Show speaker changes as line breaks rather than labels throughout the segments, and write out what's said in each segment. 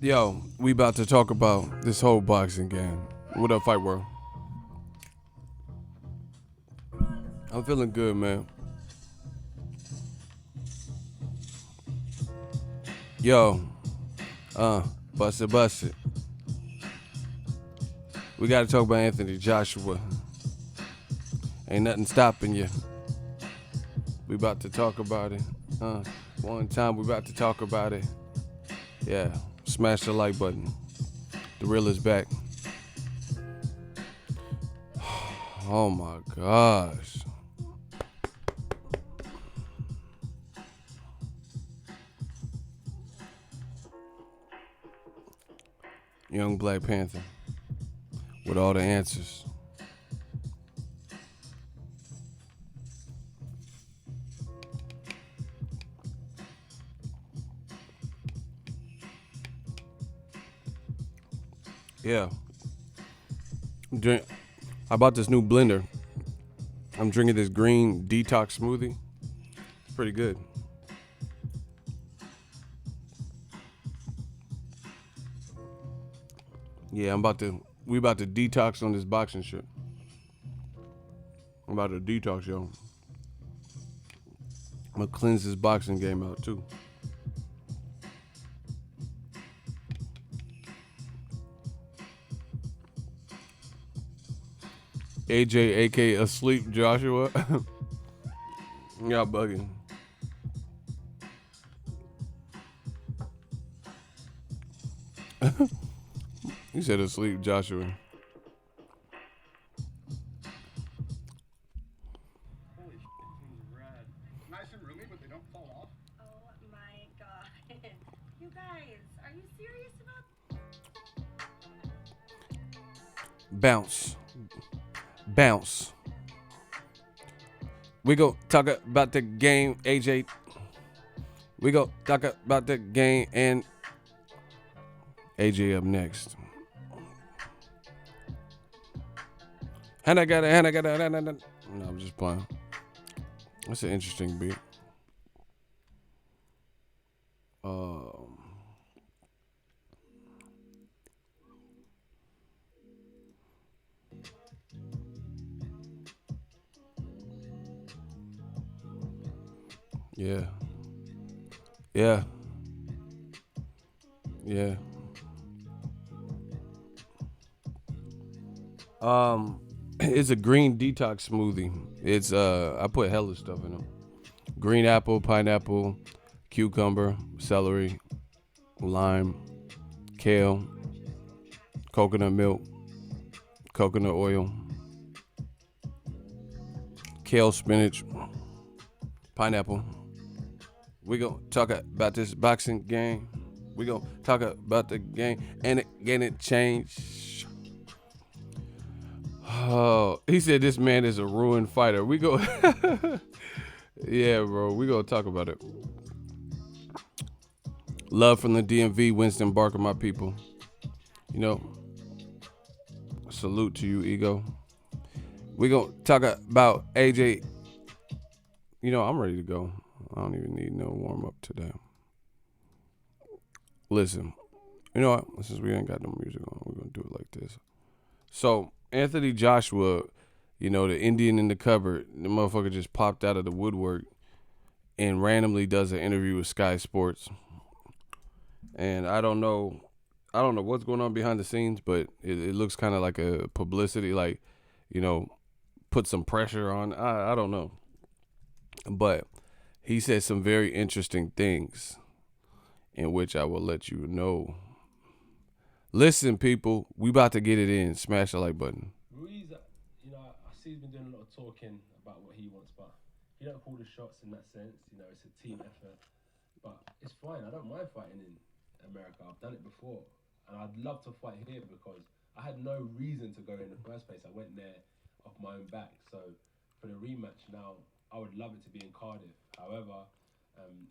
Yo, we about to talk about this whole boxing game. What up, Fight World? I'm feeling good, man. Yo, bust it. We gotta talk about Anthony Joshua. Ain't nothing stopping you. We about to talk about it. One time we about to talk about it. Yeah, smash the like button. The real is back. Oh my gosh. Young Black Panther with all the answers. Yeah. I bought this new blender. I'm drinking this green detox smoothie. It's pretty good. Yeah, we about to detox on this boxing shit. I'm about to detox, yo. I'm gonna cleanse this boxing game out too. AJ, aka Asleep Joshua. Y'all bugging. You said Asleep Joshua.
Holy shit, these are rad. Nice and roomy, but they don't fall off.
Oh my god. You guys, are you serious about
Bounce. We go talk about the game, AJ. We go talk about the game and AJ up next. And I got it. No, I'm just playing. That's an interesting beat. Yeah. It's a green detox smoothie. It's I put hella stuff in them. Green apple, pineapple, cucumber, celery, lime, kale, coconut milk, coconut oil, kale, spinach, pineapple. We gonna talk about this boxing game. We gonna talk about the game and it changed. Oh, he said this man is a ruined fighter. We go, yeah, bro. We gonna talk about it. Love from the DMV, Winston Barker, my people. You know, salute to you, Ego. We gonna talk about AJ. You know, I'm ready to go. I don't even need no warm up today. Listen, you know what? Since we ain't got no music on, we're gonna do it like this. So Anthony Joshua, you know, the Indian in the cupboard, the motherfucker just popped out of the woodwork and randomly does an interview with Sky Sports. And I don't know what's going on behind the scenes, but it looks kind of like a publicity, like, you know, put some pressure on. I don't know. But he said some very interesting things in which I will let you know. Listen, people, we about to get it in. Smash the like button.
Ruiz, you know, I see he's been doing a lot of talking about what he wants, but he don't call the shots in that sense. You know, it's a team effort. But it's fine. I don't mind fighting in America. I've done it before. And I'd love to fight here because I had no reason to go in the first place. I went there off my own back. So for the rematch now, I would love it to be in Cardiff. However,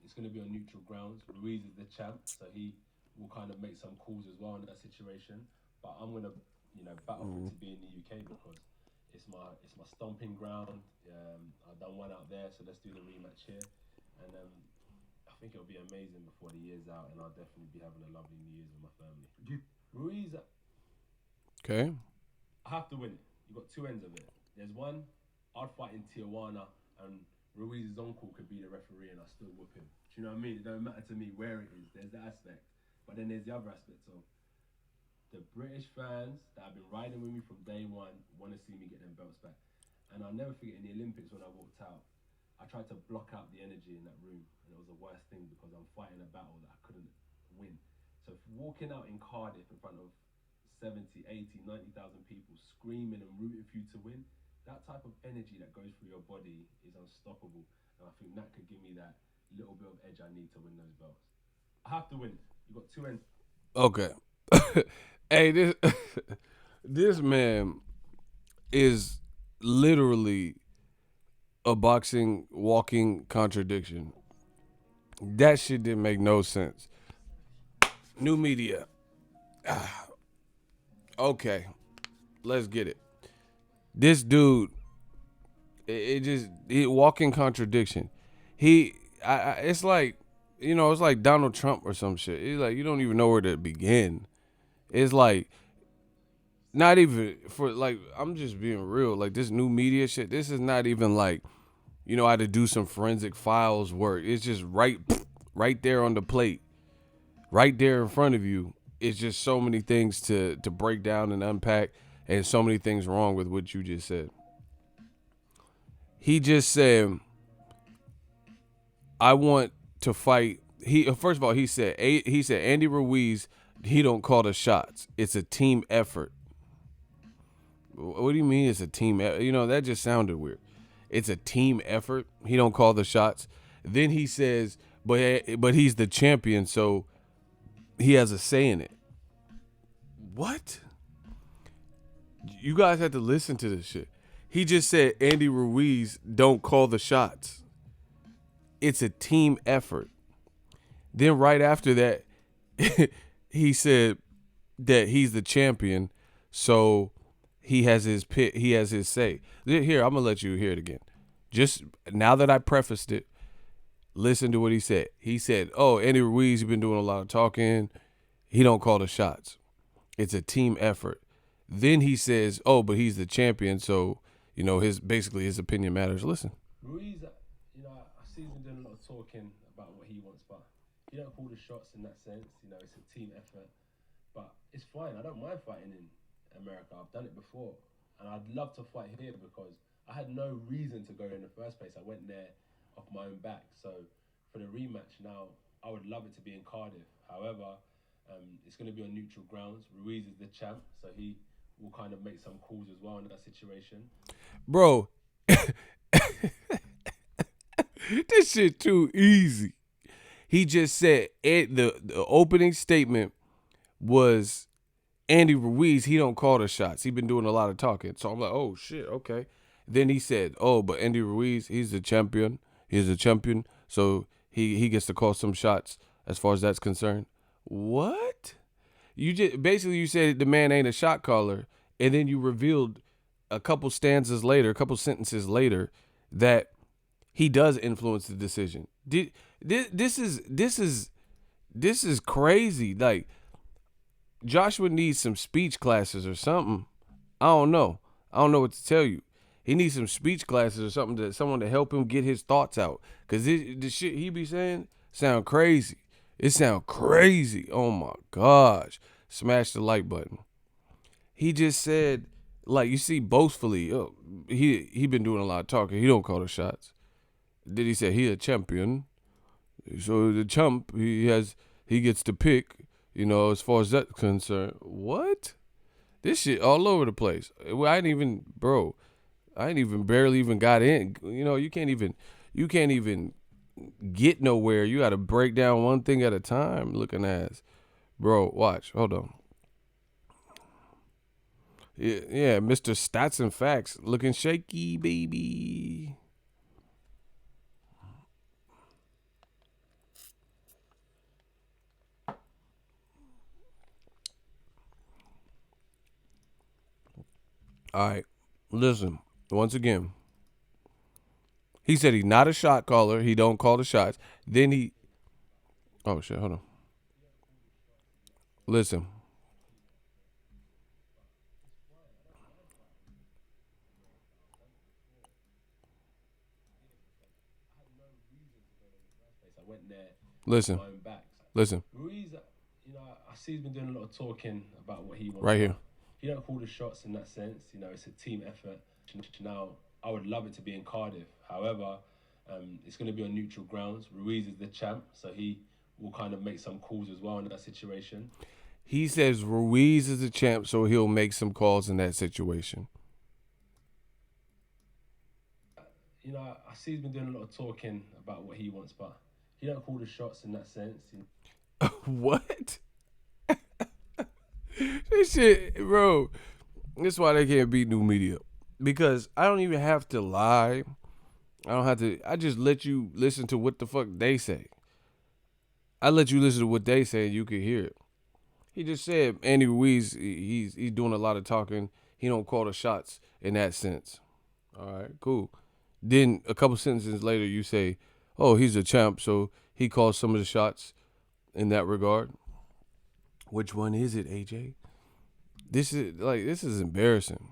it's going to be on neutral grounds. Ruiz is the champ, so he will kind of make some calls as well in that situation. But I'm going to, you know, battle for it to be in the UK because it's my stomping ground. I've done one out there, so let's do the rematch here. And I think it'll be amazing before the year's out, and I'll definitely be having a lovely New Year's with my family. Ruiz,
Okay.
I have to win it. You got two ends of it. There's one, I'd fight in Tijuana, and Ruiz's uncle could be the referee, and I still whoop him. Do you know what I mean? It don't matter to me where it is. There's that aspect, but then there's the other aspect of the British fans that have been riding with me from day one want to see me get them belts back. And I'll never forget in the Olympics when I walked out, I tried to block out the energy in that room, and it was the worst thing because I'm fighting a battle that I couldn't win. So walking out in Cardiff in front of 70, 80, 90,000 people screaming and rooting for you to win, that type of energy that goes through your body is unstoppable. And I think that could give me that little bit of edge I need to win those belts. I have to win. You got two ends.
Okay. Hey, this man is literally a boxing walking contradiction. That shit didn't make no sense. New media. Okay, let's get it. This dude, walking contradiction. It's like, it's like Donald Trump or some shit. It's like you don't even know where to begin. It's like not even for like, I'm just being real. Like this new media shit. This is not even like, I had to do some forensic files work. It's just right there on the plate, right there in front of you. It's just so many things to break down and unpack, and so many things wrong with what you just said. He just said, I want to fight. First of all, he said Andy Ruiz, he don't call the shots. It's a team effort. What do you mean it's a team? That just sounded weird. It's a team effort. He don't call the shots. Then he says, but he's the champion, so he has a say in it. What? You guys have to listen to this shit. He just said Andy Ruiz don't call the shots. It's a team effort. Then right after that, he said that he's the champion, so he has his say. Here, I'm gonna let you hear it again. Just now that I prefaced it, listen to what he said. He said, "Oh, Andy Ruiz, he's been doing a lot of talking. He don't call the shots. It's a team effort." Then he says, "Oh, but he's the champion, so his opinion matters." Listen.
Ruiz, I see him doing a lot of talking about what he wants, but he don't call the shots in that sense. It's a team effort, but it's fine. I don't mind fighting in America. I've done it before, and I'd love to fight here because I had no reason to go in the first place. I went there off my own back. So for the rematch now, I would love it to be in Cardiff. However, it's going to be on neutral grounds. Ruiz is the champ, so he will kind of make some calls as well in that situation.
Bro, this shit too easy. He just said the opening statement was Andy Ruiz, he don't call the shots. He been doing a lot of talking. So I'm like, oh shit, okay. Then he said, oh, but Andy Ruiz, he's the champion. He's the champion, so he gets to call some shots as far as that's concerned. What? You said the man ain't a shot caller, and then you revealed a couple sentences later that he does influence the decision. This is crazy. Like, Joshua needs some speech classes or something. I don't know what to tell you. He needs some speech classes or something, someone to help him get his thoughts out. Because the shit he be saying sound crazy. It sound crazy. Oh my gosh. Smash the like button. He just said, like, you see, boastfully, he been doing a lot of talking. He don't call the shots. Then he said he a champion. So the champ, he gets to pick, as far as that's concerned. What? This shit all over the place. I ain't even barely even got in. You can't even get nowhere. You got to break down one thing at a time, looking ass. Bro, watch. Hold on. Yeah, Mr. Stats and Facts looking shaky, baby. All right, listen, once again. He said he's not a shot caller. He don't call the shots. Then Oh shit, hold on. Listen.
I went there
Listen.
my own back.
Listen.
Ruiz, I see he's been doing a lot of talking about what he wants.
Right here.
He don't call the shots in that sense. It's a team effort. Now, I would love it to be in Cardiff. However, it's going to be on neutral grounds. Ruiz is the champ, so he will kind of make some calls as well in that situation.
He says Ruiz is the champ, so he'll make some calls in that situation.
I see he's been doing a lot of talking about what he wants, but he don't call the shots in that sense.
What? This shit, bro. That's why they can't beat new media. Because I don't even have to lie. I just let you listen to what the fuck they say. I let you listen to what they say and you can hear it. He just said Andy Ruiz, he's doing a lot of talking. He don't call the shots in that sense. All right, cool. Then a couple sentences later you say, oh, he's a champ, so he calls some of the shots in that regard. Which one is it, AJ? This is embarrassing.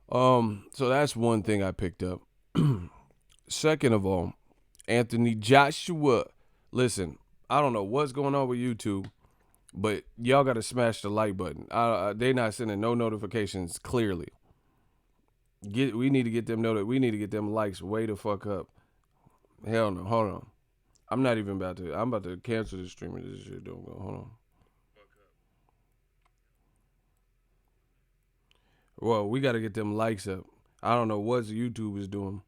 So that's one thing I picked up. Second of all, Anthony Joshua. Listen, I don't know what's going on with YouTube, but y'all got to smash the like button. They not sending no notifications clearly. We need to get them we need to get them likes way the fuck up. Hell no, hold on. I'm about to cancel this stream if this shit don't go. Hold on. Well, we got to get them likes up. I don't know what YouTube is doing.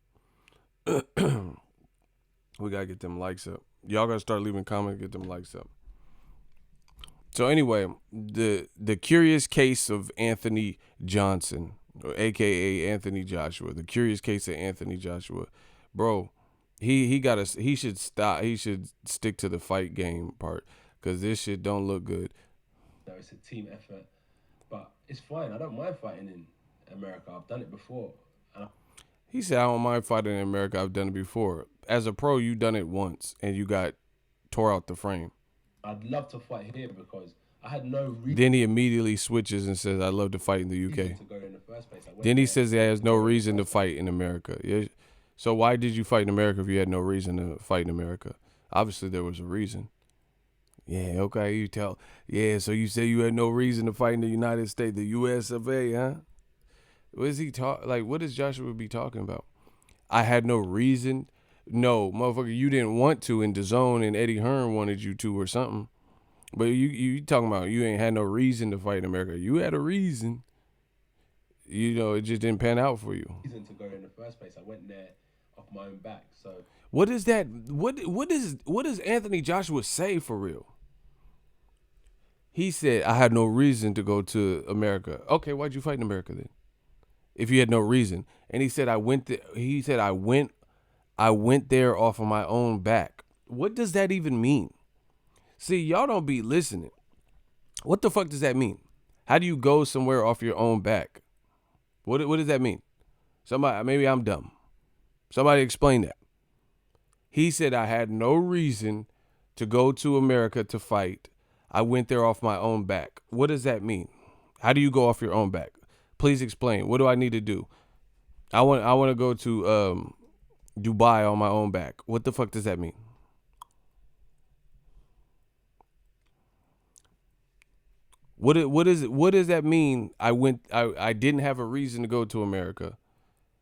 We got to get them likes up. Y'all got to start leaving comments, get them likes up. So anyway, the curious case of Anthony Johnson, or AKA Anthony Joshua, the curious case of Anthony Joshua. Bro, he should stop. He should stick to the fight game part because this shit don't look good.
It's a team effort, but it's fine. I don't mind fighting in America. I've done it before.
He said, I don't mind fighting in America. I've done it before. As a pro, you done it once and you got tore out the frame.
I'd love to fight here because I had no reason.
Then he immediately switches and says, I'd love to fight in the UK.
To go in the first place.
Then he says he has no reason to fight in America. Yeah. So why did you fight in America if you had no reason to fight in America? Obviously, there was a reason. Yeah, okay, you tell. Yeah, so you say you had no reason to fight in the United States, the US of A, huh? What is he what does Joshua be talking about? I had no reason. No, motherfucker, you didn't want to, and DAZN and Eddie Hearn wanted you to or something. But you talking about you ain't had no reason to fight in America. You had a reason. It just didn't pan out for you.
Reason to go in the first place. I went there off my own back. So
what is that? What does Anthony Joshua say for real? He said, I had no reason to go to America. Okay, why'd you fight in America then? If you had no reason. And he said, I went there off of my own back. What does that even mean? See, y'all don't be listening. What the fuck does that mean? How do you go somewhere off your own back? What does that mean? Maybe I'm dumb. Somebody explain that. He said, I had no reason to go to America to fight. I went there off my own back. What does that mean? How do you go off your own back? Please explain. What do I need to do? I want to go to Dubai on my own back. What the fuck does that mean? What does that mean? I didn't have a reason to go to America.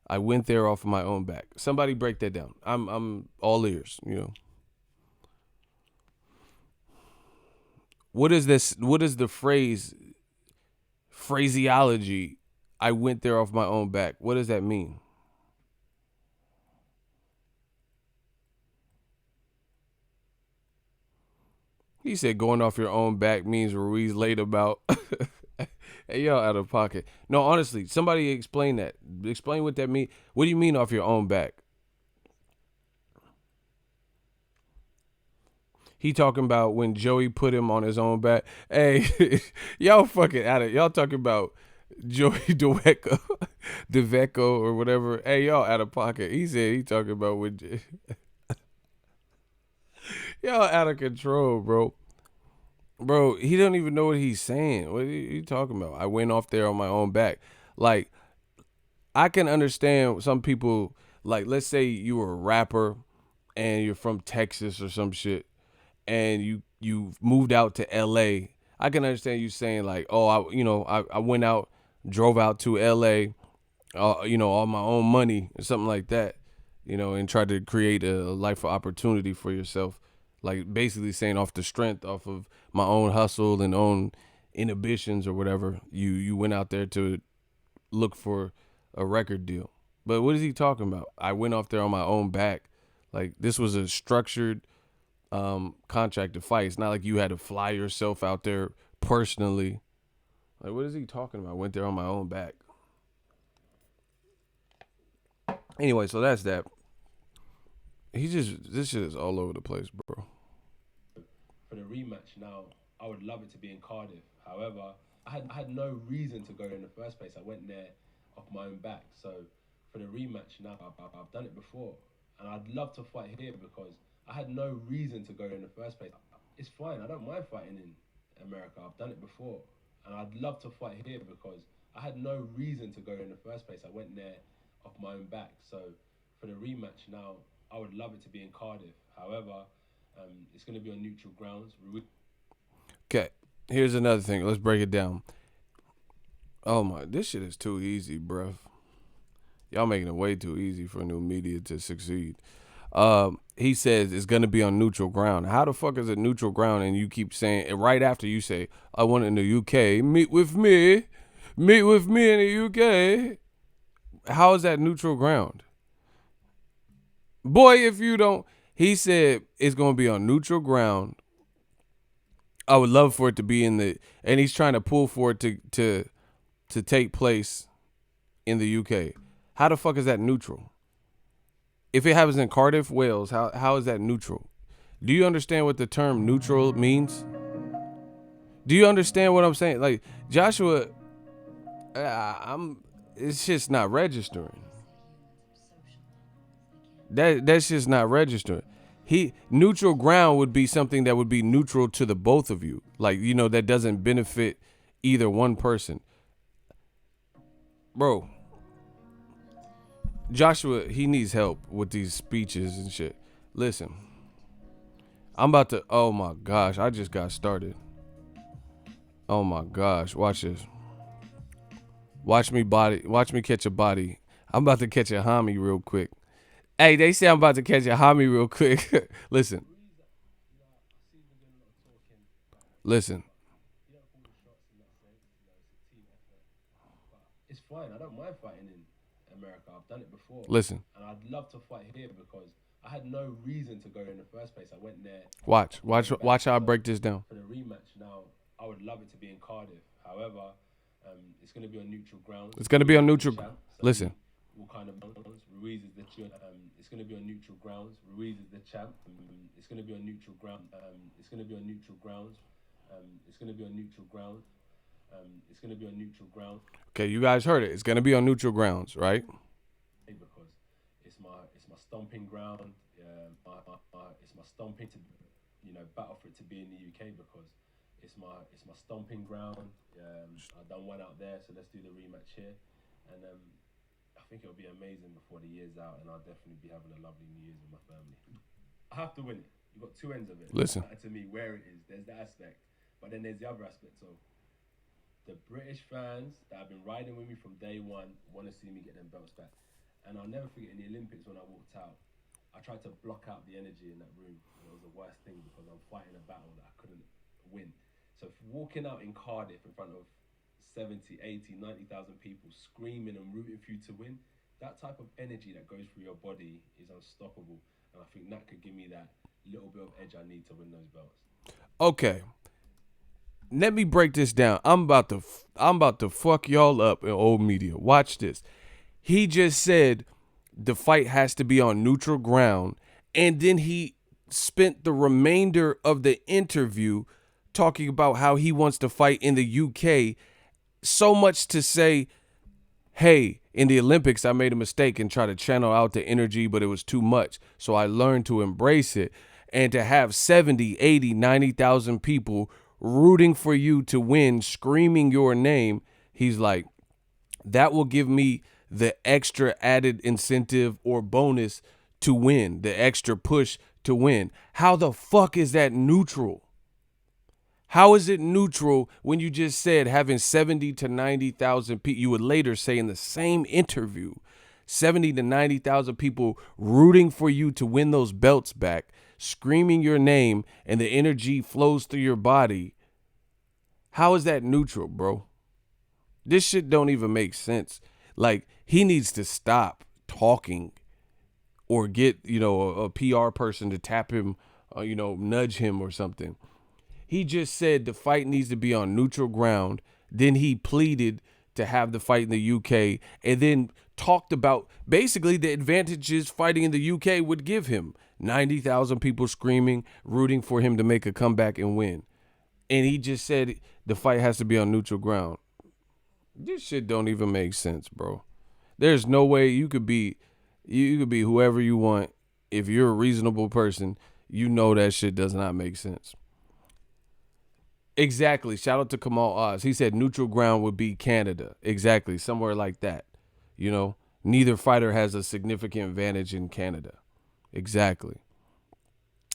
I went there off of my own back. Somebody break that down. I'm all ears, What is this? What is the phraseology? I went there off my own back. What does that mean? He said going off your own back means Ruiz laid about. Hey, y'all out of pocket. No, honestly, somebody explain that. Explain what that means. What do you mean off your own back? He talking about when Joey put him on his own back. Hey, y'all fucking out of. Y'all talking about Joey DeVeco or whatever. Hey, y'all out of pocket. He said he talking about when. Y'all out of control, bro. Bro, he don't even know what he's saying. What are you talking about? I went off there on my own back. Like, I can understand some people, like, let's say you were a rapper and you're from Texas or some shit, and you moved out to LA. I can understand you saying like, oh, I went out, drove out to LA, on my own money or something like that, and tried to create a life of opportunity for yourself. Like basically saying off the strength, off of my own hustle and own inhibitions or whatever, you went out there to look for a record deal. But what is he talking about? I went off there on my own back. Like this was a structured contract to fight. It's not like you had to fly yourself out there personally. Like what is he talking about? I went there on my own back. Anyway, so that's that. This shit is all over the place, bro.
For the rematch now, I would love it to be in Cardiff. However, I had no reason to go there in the first place. I went there off my own back. So for the rematch now, I've done it before. And I'd love to fight here because I had no reason to go there in the first place. It's fine. I don't mind fighting in America. I've done it before. And I'd love to fight here because I had no reason to go there in the first place. I went there off my own back. So for the rematch now, I would love it to be in Cardiff. However, it's going to be on neutral grounds.
Okay, here's another thing. Let's break it down. Oh my, this shit is too easy, bruh. Y'all making it way too easy for new media to succeed. He says it's going to be on neutral ground. How the fuck is it neutral ground? And you keep saying, and right after you say, I want it in the UK, meet with me in the UK. How is that neutral ground? Boy, if you don't, he said it's going to be on neutral ground. I would love for it to be and he's trying to pull for it to take place in the UK. How the fuck is that neutral? If it happens in Cardiff, Wales, how is that neutral? Do you understand what the term neutral means? Do you understand what I'm saying? Like, Joshua, it's just not registering. That's just not registering. Neutral ground would be something that would be neutral to the both of you. Like, that doesn't benefit either one person. Bro, Joshua, he needs help with these speeches and shit. Listen, I'm about to, oh my gosh, I just got started. Oh my gosh, watch this. Watch me catch a body. I'm about to catch a homie real quick. Hey, they say I'm about to catch a homie real quick. Listen.
It's fine. I don't mind fighting in America. I've done it before.
Listen.
And I'd love to fight here because I had no reason to go there in the first place. I went there.
Watch how I break this down.
For the rematch now, I would love it to be in Cardiff. However, it's going to be on neutral ground.
It's going to be on neutral. Listen.
What kind of Ruiz is the champ? It's going to be on neutral grounds. Ruiz is the champ. It's going to be on neutral ground. It's going to be on neutral grounds. It's going to be on neutral ground. It's going to be on neutral ground.
Okay, you guys heard it. It's going to be on neutral grounds, right?
Because it's my stomping ground. It's my stomping to battle for it to be in the UK because it's my stomping ground. I've done one out there, so let's do the rematch here, and I think it'll be amazing before the year's out, and I'll definitely be having a lovely New Year's with my family. I have to win it. You've got two ends of it.
Listen.
To me, where it is, there's that aspect, but then there's the other aspect of the British fans that have been riding with me from day one want to see me get them belts back. And I'll never forget in the Olympics when I walked out, I tried to block out the energy in that room. It was the worst thing because I'm fighting a battle that I couldn't win. So walking out in Cardiff in front of 70, 80, 90,000 people screaming and rooting for you to win, that type of energy that goes through your body is unstoppable. And I think that could give me that little bit of edge I need to win those belts.
Okay. Let me break this down. I'm about to fuck y'all up in old media. Watch this. He just said the fight has to be on neutral ground, and then he spent the remainder of the interview talking about how he wants to fight in the UK, so much to say, hey, in the Olympics, I made a mistake and tried to channel out the energy, but it was too much. So I learned to embrace it. and to have 70, 80, 90,000 people rooting for you to win, screaming your name, he's like, that will give me the extra added incentive or bonus to win, the extra push to win. How the fuck is that neutral? How is it neutral when you just said having 70 to 90,000 people, you would later say in the same interview, 70 to 90,000 people rooting for you to win those belts back, screaming your name, and the energy flows through your body. How is that neutral, bro? This shit don't even make sense. Like, he needs to stop talking or get, a PR person to tap him, nudge him or something. He just said the fight needs to be on neutral ground. Then he pleaded to have the fight in the UK and then talked about basically the advantages fighting in the UK would give him. 90,000 people screaming, rooting for him to make a comeback and win. And he just said the fight has to be on neutral ground. This shit don't even make sense, bro. There's no way you could be whoever you want. If you're a reasonable person, you know that shit does not make sense. Exactly. Shout out to Kamal Oz. He said neutral ground would be Canada. Exactly. Somewhere like that. Neither fighter has a significant advantage in Canada. Exactly.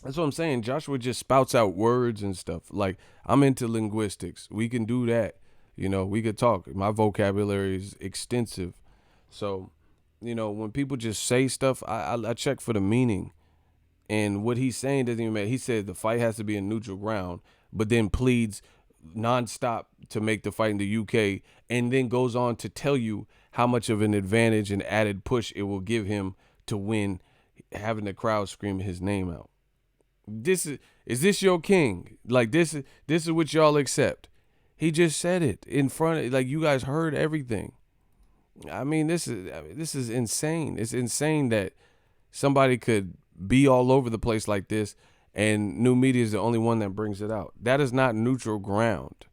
That's what I'm saying. Joshua just spouts out words and stuff. Like, I'm into linguistics. We can do that. We could talk. My vocabulary is extensive. So, when people just say stuff, I check for the meaning. And what he's saying doesn't even matter. He said the fight has to be in neutral ground, but then pleads nonstop to make the fight in the UK, and then goes on to tell you how much of an advantage and added push it will give him to win, having the crowd scream his name out. Is this your king? Like, this is what y'all accept. He just said it in front of, like, you guys heard everything. I mean, this is insane. It's insane that somebody could be all over the place like this, and new media is the only one that brings it out. That is not neutral ground.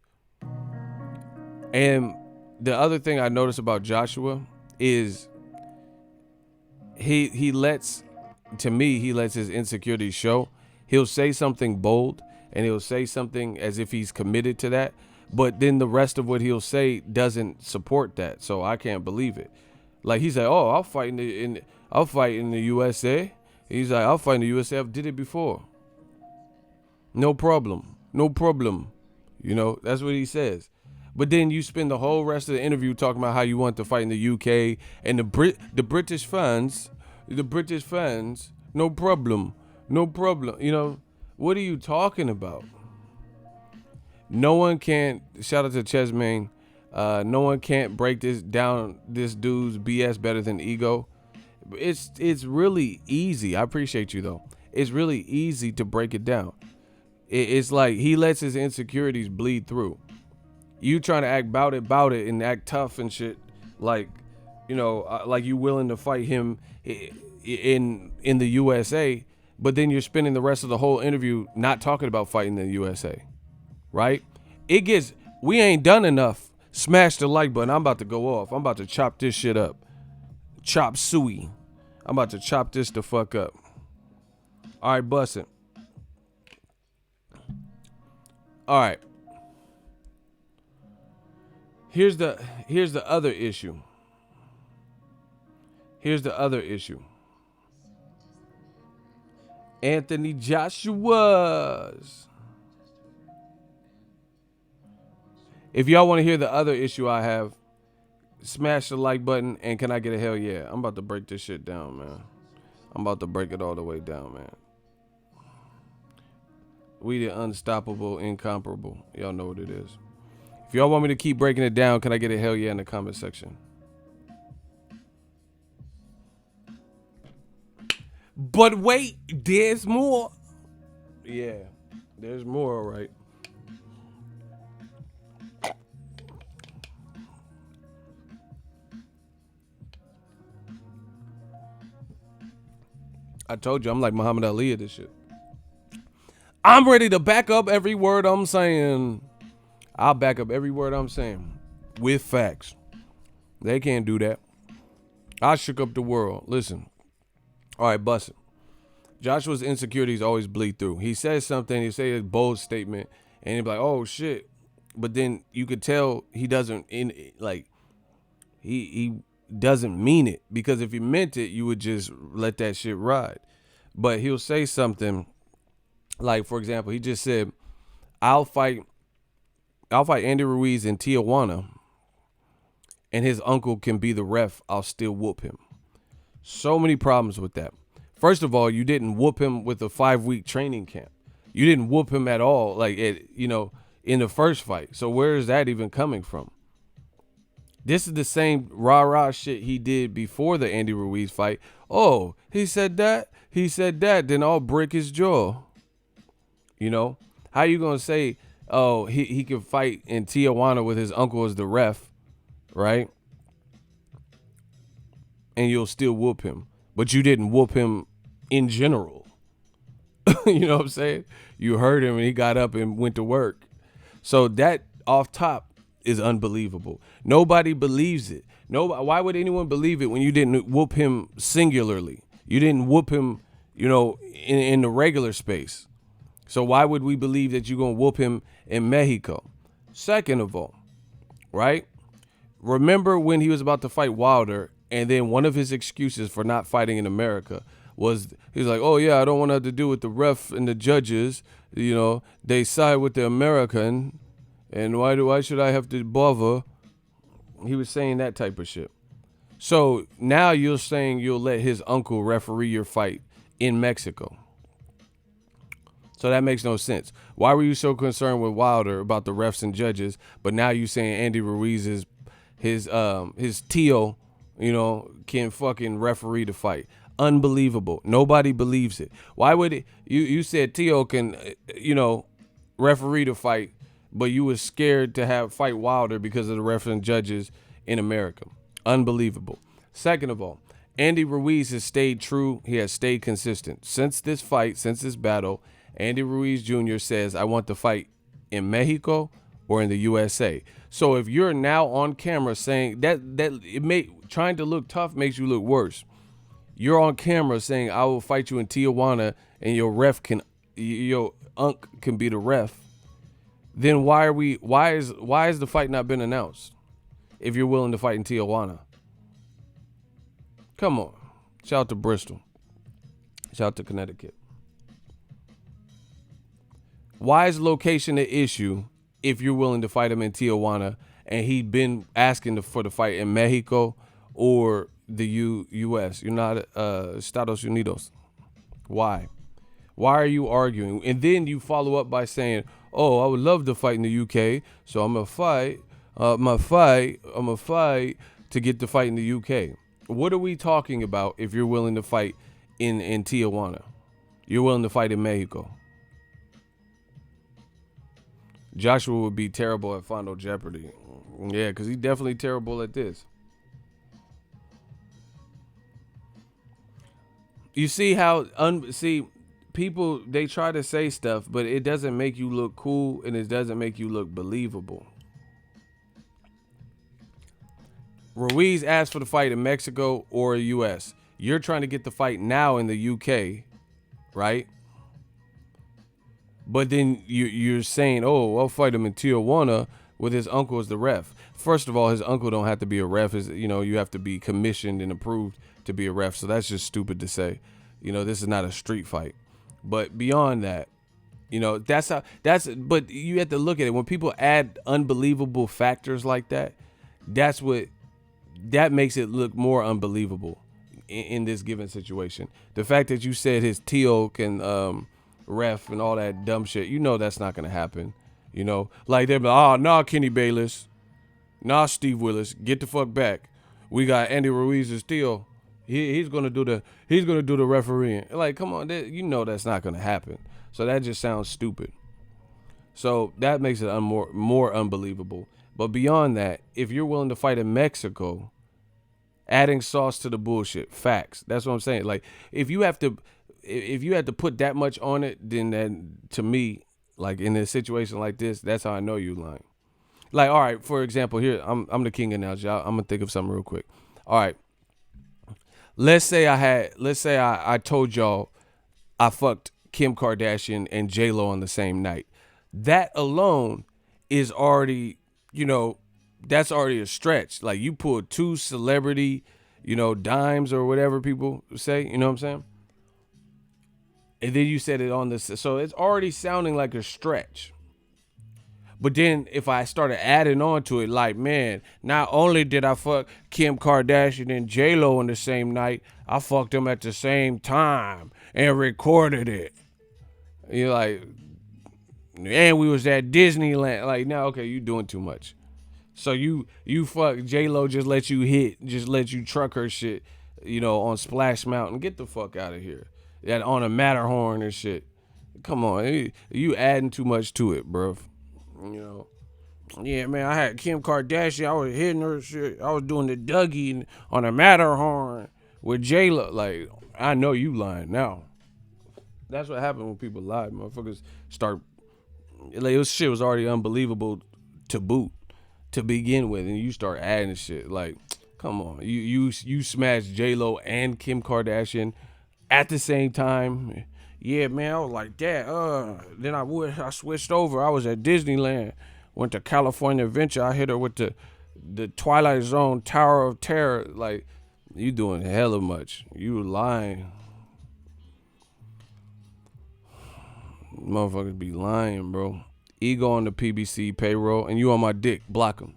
And the other thing I noticed about Joshua is he lets his insecurities show. He'll say something bold, and he'll say something as if he's committed to that, but then the rest of what he'll say doesn't support that. So I can't believe it. Like, he's like, "Oh, I'll fight in the USA." He's like, "I'll fight in the USA. I've did it before. No problem. No problem." That's what he says. But then you spend the whole rest of the interview talking about how you want to fight in the UK and the British fans, no problem. No problem. What are you talking about? No one can, shout out to Chesmaine, no one can't break this dude's BS better than ego. It's really easy. I appreciate you, though. It's really easy to break it down. It's like he lets his insecurities bleed through. You trying to act bout it and act tough and shit, like you willing to fight him in the USA, but then you're spending the rest of the whole interview not talking about fighting in the USA, right? We ain't done enough. Smash the like button. I'm about to go off. I'm about to chop this shit up. Chop suey. I'm about to chop this the fuck up. All right, bust it. All right. Here's the other issue. Anthony Joshua's. If y'all want to hear the other issue I have, smash the like button, and can I get a hell yeah? I'm about to break this shit down, man. I'm about to break it all the way down, man. We the unstoppable, incomparable. Y'all know what it is. If y'all want me to keep breaking it down, can I get a hell yeah in the comment section? But wait, there's more. Yeah, there's more, all right. I told you, I'm like Muhammad Ali of this shit. I'm ready to back up every word I'm saying. I'll back up every word I'm saying with facts. They can't do that. I shook up the world. Listen. All right, bust it. Joshua's insecurities always bleed through. He says something, he say a bold statement, and he'd be like, "Oh shit," but then you could tell he doesn't he doesn't mean it, because if he meant it, you would just let that shit ride. But he'll say something like, for example, he just said, "I'll fight Andy Ruiz in Tijuana, and his uncle can be the ref. I'll still whoop him." So many problems with that. First of all, you didn't whoop him with a 5-week training camp. You didn't whoop him at all, like in the first fight. So where is that even coming from? This is the same rah-rah shit he did before the Andy Ruiz fight. Oh, he said that, then I'll break his jaw. How you gonna say, oh, he can fight in Tijuana with his uncle as the ref, right? And you'll still whoop him. But you didn't whoop him in general. You know what I'm saying? You heard him and he got up and went to work. So that off top is unbelievable. Nobody believes it. Why would anyone believe it when you didn't whoop him singularly? You didn't whoop him, in the regular space. So why would we believe that you're going to whoop him in Mexico? Second of all, right? Remember when he was about to fight Wilder, and then one of his excuses for not fighting in America was, he's like, oh yeah, I don't want to have to do with the ref and the judges. They side with the American, and why should I have to bother? He was saying that type of shit. So now you're saying you'll let his uncle referee your fight in Mexico. So that makes no sense. Why were you so concerned with Wilder about the refs and judges, but now you saying Andy Ruiz his Tio, can fucking referee the fight? Unbelievable. Nobody believes it. Why would it? You said Tio can, referee the fight, but you was scared to fight Wilder because of the refs and judges in America. Unbelievable. Second of all, Andy Ruiz has stayed true. He has stayed consistent. Since this fight, since this battle, Andy Ruiz Jr. says, I want to fight in Mexico or in the USA. So if you're now on camera saying trying to look tough makes you look worse. You're on camera saying, I will fight you in Tijuana and your unc can be the ref. Then why is the fight not been announced if you're willing to fight in Tijuana? Come on. Shout out to Bristol. Shout out to Connecticut. Why is location an issue if you're willing to fight him in Tijuana and he'd been asking for the fight in Mexico or the U.S., Estados Unidos? Why? Why are you arguing? And then you follow up by saying, oh, I would love to fight in the UK, so I'm going to fight to get the fight in the UK. What are we talking about if you're willing to fight in Tijuana? You're willing to fight in Mexico. Joshua would be terrible at Final Jeopardy. Yeah, because he's definitely terrible at this. You see how, people, they try to say stuff, but it doesn't make you look cool and it doesn't make you look believable. Ruiz asked for the fight in Mexico or U.S. You're trying to get the fight now in the U.K., right? But then you're saying, oh, I'll fight him in Tijuana with his uncle as the ref. First of all, his uncle don't have to be a ref. You have to be commissioned and approved to be a ref. So that's just stupid to say. This is not a street fight. But beyond that, but you have to look at it. When people add unbelievable factors like that, that makes it look more unbelievable in this given situation. The fact that you said his Tio can ref and all that dumb shit, that's not going to happen. Like they're like, nah, Kenny Bayless. Nah, Steve Willis. Get the fuck back. We got Andy Ruiz's Tio. He's gonna do the refereeing. Like, come on, that's not gonna happen. So that just sounds stupid. So that makes it more unbelievable. But beyond that, if you're willing to fight in Mexico, adding sauce to the bullshit, facts. That's what I'm saying. Like, if you have to put that much on it, then to me, like in a situation like this, that's how I know you lying. Like, all right, for example, here I'm the king analogy. I'm gonna think of something real quick. All right. Let's say I told y'all I fucked Kim Kardashian and J-Lo on the same night. That alone is already, that's already a stretch. Like, you pulled two celebrity, dimes or whatever people say, you know what I'm saying? And then you said it on this, so it's already sounding like a stretch. But then if I started adding on to it, like, man, not only did I fuck Kim Kardashian and J-Lo on the same night, I fucked them at the same time and recorded it. You're like, and we was at Disneyland. Like, now, okay, you doing too much. So you fuck J-Lo, just let you truck her shit, on Splash Mountain. Get the fuck out of here. That on a Matterhorn and shit. Come on, you adding too much to it, bro. Yeah, man, I had Kim Kardashian. I was hitting her shit. I was doing the Dougie on a Matterhorn with J-Lo. Like, I know you lying now. That's what happened when people lie. Motherfuckers start, like, this shit was already unbelievable to boot, to begin with, and you start adding shit. Like, come on, you smashed J-Lo and Kim Kardashian at the same time. Yeah, man, I was like that. Then I switched over. I was at Disneyland, went to California Adventure. I hit her with the Twilight Zone Tower of Terror. Like, you doing hella much. You lying. Motherfuckers be lying, bro. Ego on the PBC payroll, and you on my dick. Block him.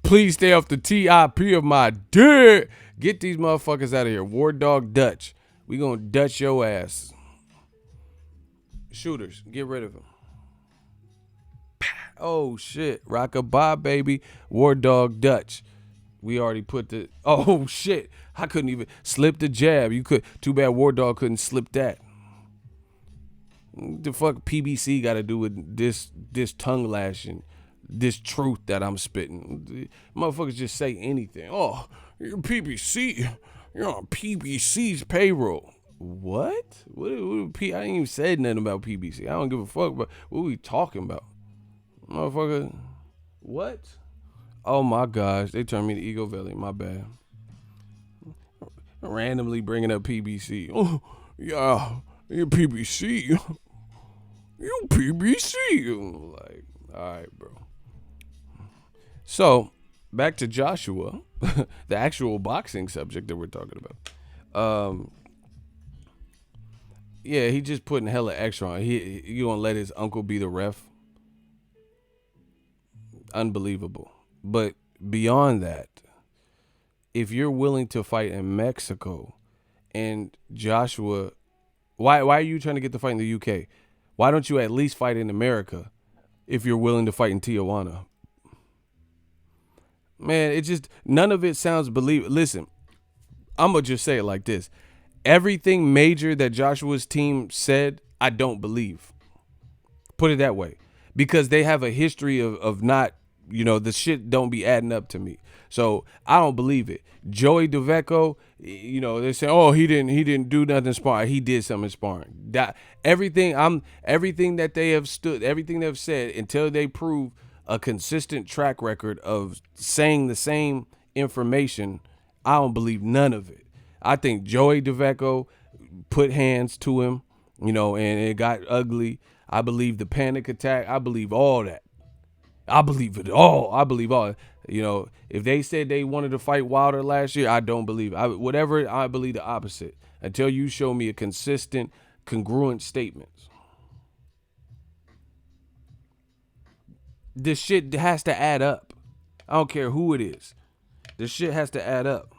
Please stay off the TIP of my dick. Get these motherfuckers out of here. War Dog Dutch. We gonna Dutch your ass. Shooters, get rid of him. Oh shit. Rockabye, baby. War Dog Dutch. We already put the, oh shit. I couldn't even slip the jab. You could, too bad War Dog couldn't slip that. The fuck PBC got to do with this tongue lashing, this truth that I'm spitting? Motherfuckers just say anything. Oh, you're PBC. You're on PBC's payroll. What? I ain't even said nothing about PBC. I don't give a fuck about what we talking about. Motherfucker. What? Oh my gosh. They turned me to Ego Valley. My bad. Randomly bringing up PBC. Oh, yeah. You're PBC. You PBC. Like, all right, bro. So, back to Joshua, the actual boxing subject that we're talking about. Yeah, he just putting hella extra on. You gonna let his uncle be the ref? Unbelievable. But beyond that, if you're willing to fight in Mexico, and Joshua, why are you trying to get the fight in the UK? Why don't you at least fight in America if you're willing to fight in Tijuana? Man, it just, none of it sounds believable. Listen, I'm going to just say it like this. Everything major that Joshua's team said, I don't believe. Put it that way. Because they have a history of not, the shit don't be adding up to me. So I don't believe it. Joey DeVecco, they say, oh, he didn't do nothing sparring. He did something sparring. Everything that they have everything they've said until they prove a consistent track record of saying the same information, I don't believe none of it. I think Joey DeVecco put hands to him, and it got ugly. I believe the panic attack. I believe all that. I believe it all. I believe all. If they said they wanted to fight Wilder last year, I don't believe it. I believe the opposite until you show me a consistent, congruent statement. This shit has to add up. I don't care who it is. This shit has to add up.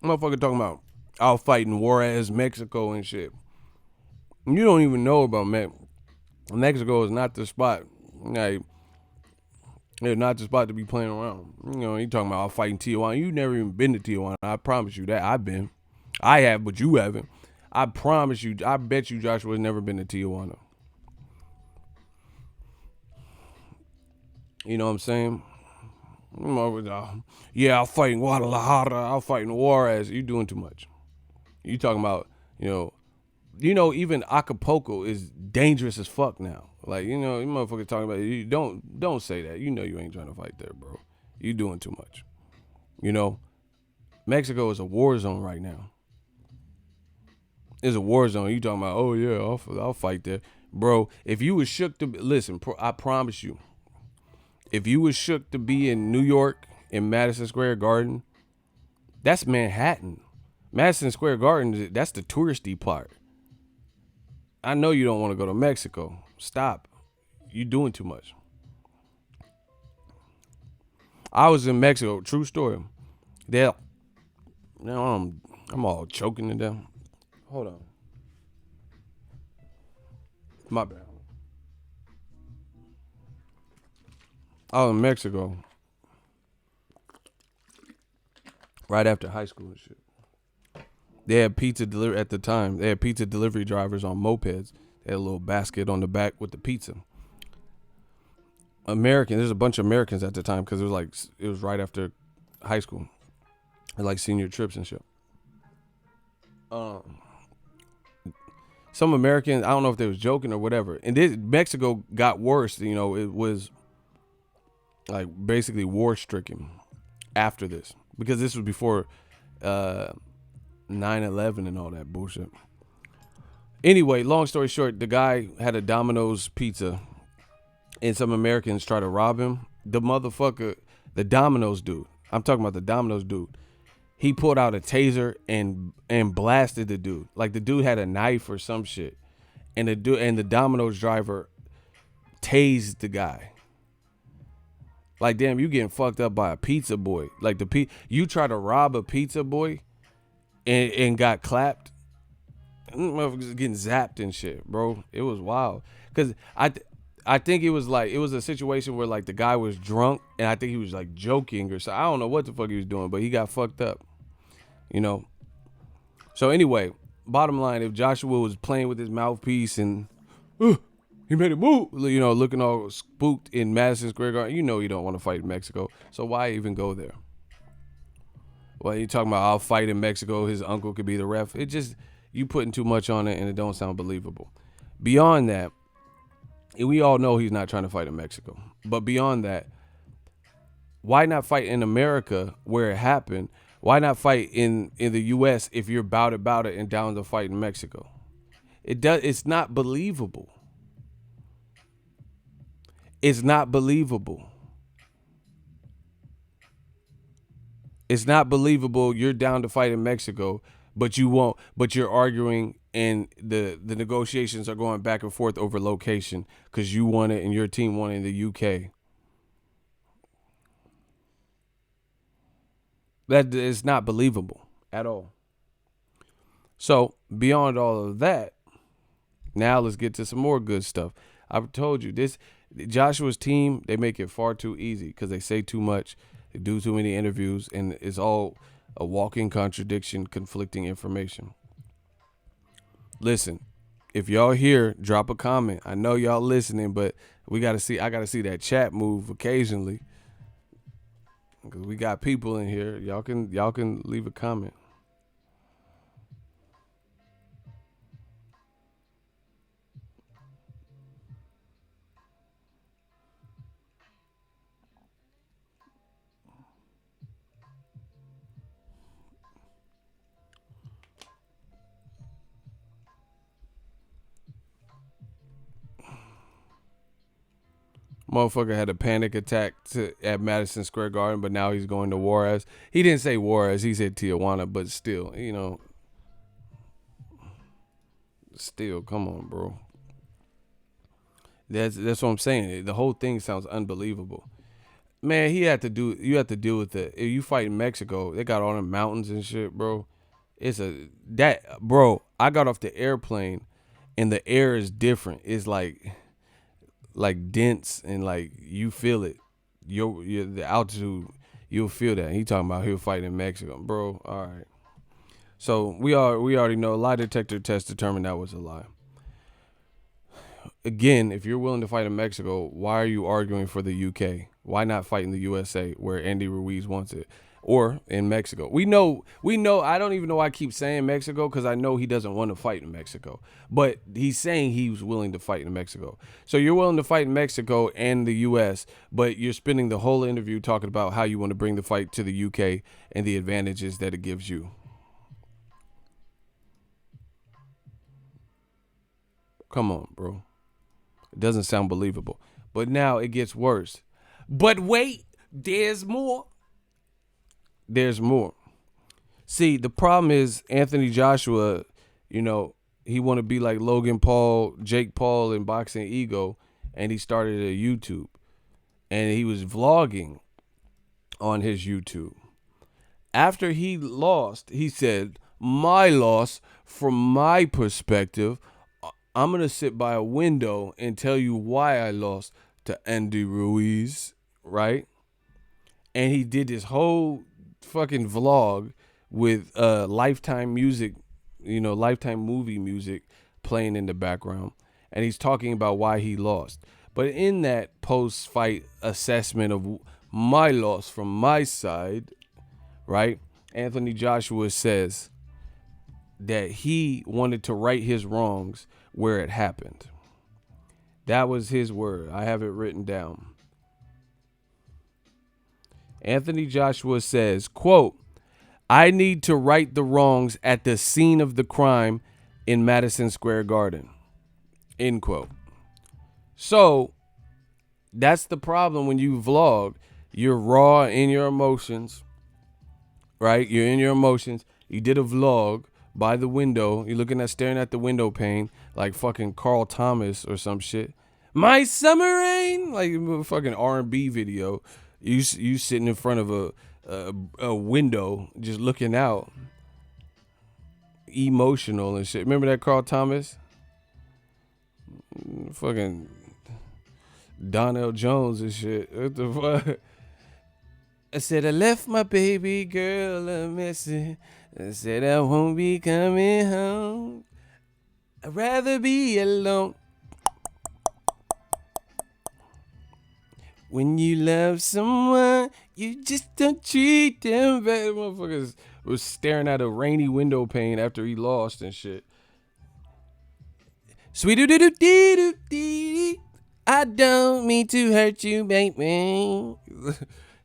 Motherfucker talking about out fighting Juarez, Mexico and shit. You don't even know about Mexico is not the spot. Like, it's not the spot to be playing around. You talking about out fighting Tijuana. You never even been to Tijuana. I promise you that. I've been. I have, but you haven't. I promise you. I bet you Joshua's never been to Tijuana. You know what I'm saying? Yeah, I'm fighting Guadalajara. I'm fighting Juarez. You doing too much. You talking about, even Acapulco is dangerous as fuck now. Like, you motherfuckers talking about it. You don't say that. You ain't trying to fight there, bro. You doing too much. Mexico is a war zone right now. It's a war zone. You talking about, oh yeah, I'll fight there. Bro, if you was shook to listen, I promise you, if you was shook to be in New York in Madison Square Garden, that's Manhattan. Madison Square Garden, that's the touristy part. I know you don't want to go to Mexico. Stop. You doing too much. I was in Mexico. True story. I'm all choking to death. Hold on. My bad. I was in Mexico right after high school and shit. They had pizza delivery at the time. They had pizza delivery drivers on mopeds. They had a little basket on the back with the pizza. There's a bunch of Americans at the time because it was right after high school, and like senior trips and shit. Some Americans, I don't know if they was joking or whatever. And Mexico got worse. It was like basically war stricken after this because this was before 9/11 and all that bullshit. Anyway, long story short, the guy had a Domino's pizza and some Americans tried to rob him. The motherfucker, the Domino's dude, I'm talking about the Domino's dude, he pulled out a taser and blasted the dude. Like the dude had a knife or some shit. And the Domino's driver tased the guy. Like, damn, you getting fucked up by a pizza boy. Like you try to rob a pizza boy and got clapped. Motherfuckers getting zapped and shit, bro. It was wild. Cause I think it was a situation where like the guy was drunk and I think he was like joking or something. I don't know what the fuck he was doing, but he got fucked up. So anyway, bottom line, if Joshua was playing with his mouthpiece and he made a move, looking all spooked in Madison Square Garden, you don't want to fight in Mexico. So why even go there? Well, you talking about I'll fight in Mexico, his uncle could be the ref. It just, you putting too much on it and it don't sound believable. Beyond that, we all know he's not trying to fight in Mexico. But beyond that, why not fight in America where it happened? Why not fight in the U.S. if you're about it and down to fight in Mexico? It's not believable. It's not believable. It's not believable you're down to fight in Mexico, but you won't. But you're arguing and the negotiations are going back and forth over location because you want it and your team won in the UK. That is not believable at all. So beyond all of that, now let's get to some more good stuff. I've told you this, Joshua's team, they make it far too easy because they say too much, they do too many interviews, and it's all a walking contradiction, conflicting information. Listen, if y'all here, drop a comment. I know y'all listening, but I gotta see that chat move occasionally. Because we got people in here. Y'all can leave a comment. Motherfucker had a panic attack at Madison Square Garden, but now he's going to Juarez. He didn't say Juarez, he said Tijuana, but still, still, come on, bro. That's what I'm saying. The whole thing sounds unbelievable. Man, you have to deal with it. If you fight in Mexico, they got all them mountains and shit, bro. Bro, I got off the airplane and the air is different. It's like dense and like you feel it. The altitude, you'll feel that. He talking about he'll fight in Mexico, bro. All right. So we already know lie detector test determined that was a lie. Again, if you're willing to fight in Mexico, why are you arguing for the UK? Why not fight in the USA where Andy Ruiz wants it? or in Mexico. We know. I don't even know why I keep saying Mexico, because I know he doesn't want to fight in Mexico. But he's saying he's willing to fight in Mexico. So you're willing to fight in Mexico and the U.S., but you're spending the whole interview talking about how you want to bring the fight to the U.K. and the advantages that it gives you. Come on, bro. It doesn't sound believable. But now it gets worse. But wait, there's more. There's more. See, the problem is Anthony Joshua, he want to be like Logan Paul, Jake Paul, and Boxingego, and he started a YouTube. And he was vlogging on his YouTube. After he lost, he said, my loss, from my perspective, I'm going to sit by a window and tell you why I lost to Andy Ruiz, right? And he did this whole fucking vlog with Lifetime music, Lifetime movie music playing in the background. And he's talking about why he lost. But in that post-fight assessment of my loss from my side, right, Anthony Joshua says that he wanted to right his wrongs where it happened. That was his word. I have it written down. Anthony Joshua says, quote, I need to right the wrongs at the scene of the crime in Madison Square Garden, end quote. So that's the problem when you vlog. You're raw in your emotions, right? You're in your emotions. You did a vlog by the window. You're staring at the window pane like fucking Carl Thomas or some shit. My summer rain, like a fucking R&B video. You sitting in front of a window just looking out, emotional and shit. Remember that Carl Thomas? Fucking Donnell Jones and shit. What the fuck? I said I left my baby girl a message. I said I won't be coming home. I'd rather be alone. When you love someone, you just don't treat them bad. Motherfuckers was staring at a rainy window pane after he lost and shit. Sweet doo doo doo dee doo dee. I don't mean to hurt you, baby.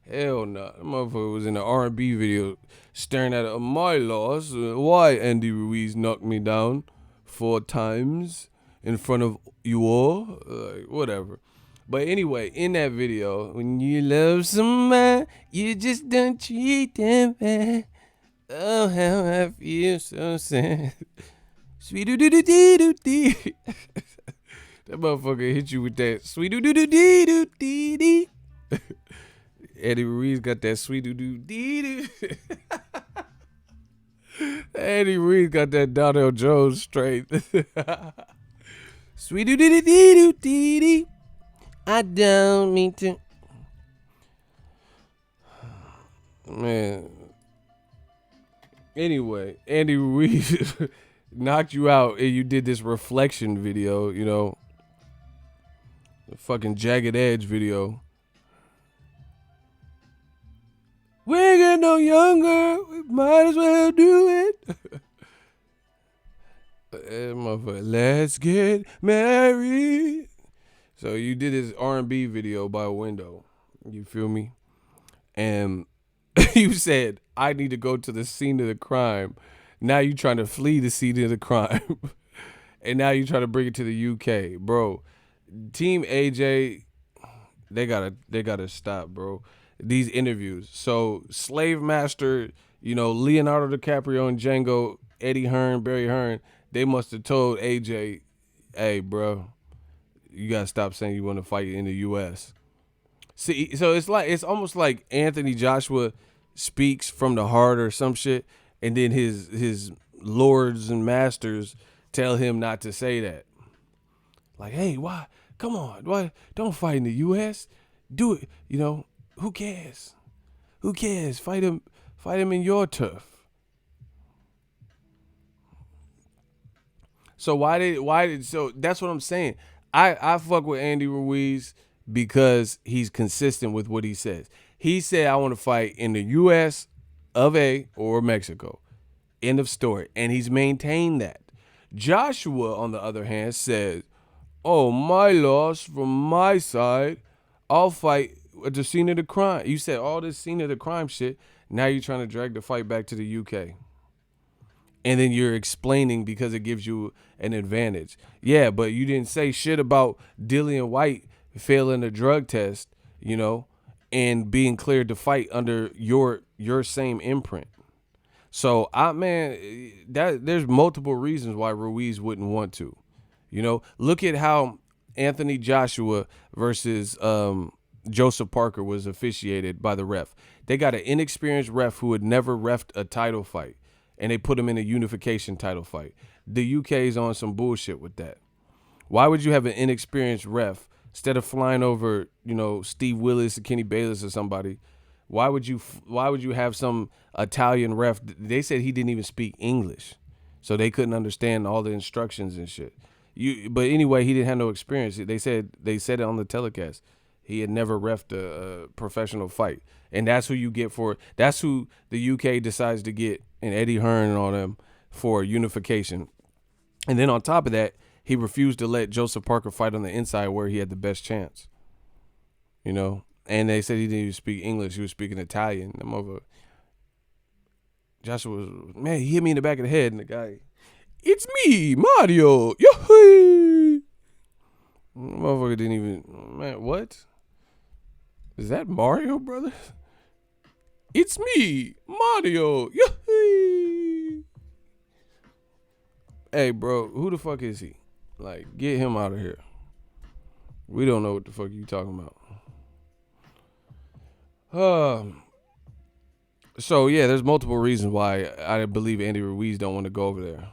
Hell no. That motherfucker was in the R&B video staring at my loss. Why Andy Ruiz knocked me down 4 times in front of you all? Whatever. But anyway, in that video, when you love someone, you just don't treat them bad. Oh, how I feel so sad. Sweet doo doo doo dee doo dee. That motherfucker hit you with that sweet doo doo doo dee doo dee dee. Eddie Ruiz got that sweet doo doo dee doo. Eddie Ruiz got that Donnell Jones straight. Sweet doo doo doo dee doo dee dee. I don't mean to. Man. Anyway, Andy Ruiz knocked you out and you did this reflection video, the fucking Jagged Edge video. We ain't get no younger. We might as well do it. Motherfucker, let's get married. So you did this R&B video by a window. You feel me? And you said, I need to go to the scene of the crime. Now you trying to flee the scene of the crime. And now you trying to bring it to the UK. Bro, Team AJ, they gotta stop, bro. These interviews. So Slave Master, Leonardo DiCaprio and Django, Eddie Hearn, Barry Hearn, they must have told AJ, hey, bro, you gotta stop saying you want to fight in the U.S. See, so it's almost like Anthony Joshua speaks from the heart or some shit, and then his lords and masters tell him not to say that. Like, hey, why? Come on, why? Don't fight in the U.S. Do it. Who cares? Who cares? Fight him in your turf. So so that's what I'm saying. I fuck with Andy Ruiz because he's consistent with what he says. He said, I want to fight in the U.S. of A or Mexico. End of story. And he's maintained that. Joshua, on the other hand, says, oh, my loss from my side, I'll fight at the scene of the crime. You said all this scene of the crime shit. Now you're trying to drag the fight back to the UK. And then you're explaining because it gives you an advantage. Yeah, but you didn't say shit about Dillian White failing a drug test, you know, and being cleared to fight under your same imprint. So there's multiple reasons why Ruiz wouldn't want to. You know, look at how Anthony Joshua versus Joseph Parker was officiated by the ref. They got an inexperienced ref who had never reffed a title fight, and they put him in a unification title fight. The UK is on some bullshit with that. Why would you have an inexperienced ref instead of flying over, you know, Steve Willis or Kenny Bayless or somebody? Why would you have some Italian ref? They said he didn't even speak English, so they couldn't understand all the instructions and shit. But anyway, he didn't have no experience. They said it on the telecast. He had never reffed a professional fight, and that's who you get for. That's who the UK decides to get, and Eddie Hearn and all them for unification. And then on top of that, he refused to let Joseph Parker fight on the inside where he had the best chance. You know, and they said he didn't even speak English. He was speaking Italian. Them over. Joshua was, man, he hit me in the back of the head, and the guy, it's me, Mario. Yoo-hoo! Motherfucker didn't even, man, what? Is that Mario, brother? It's me, Mario. Yoo-hoo! Hey, bro, who the fuck is he? Like, get him out of here. We don't know what the fuck you talking about. So yeah, there's multiple reasons why I believe Andy Ruiz don't want to go over there.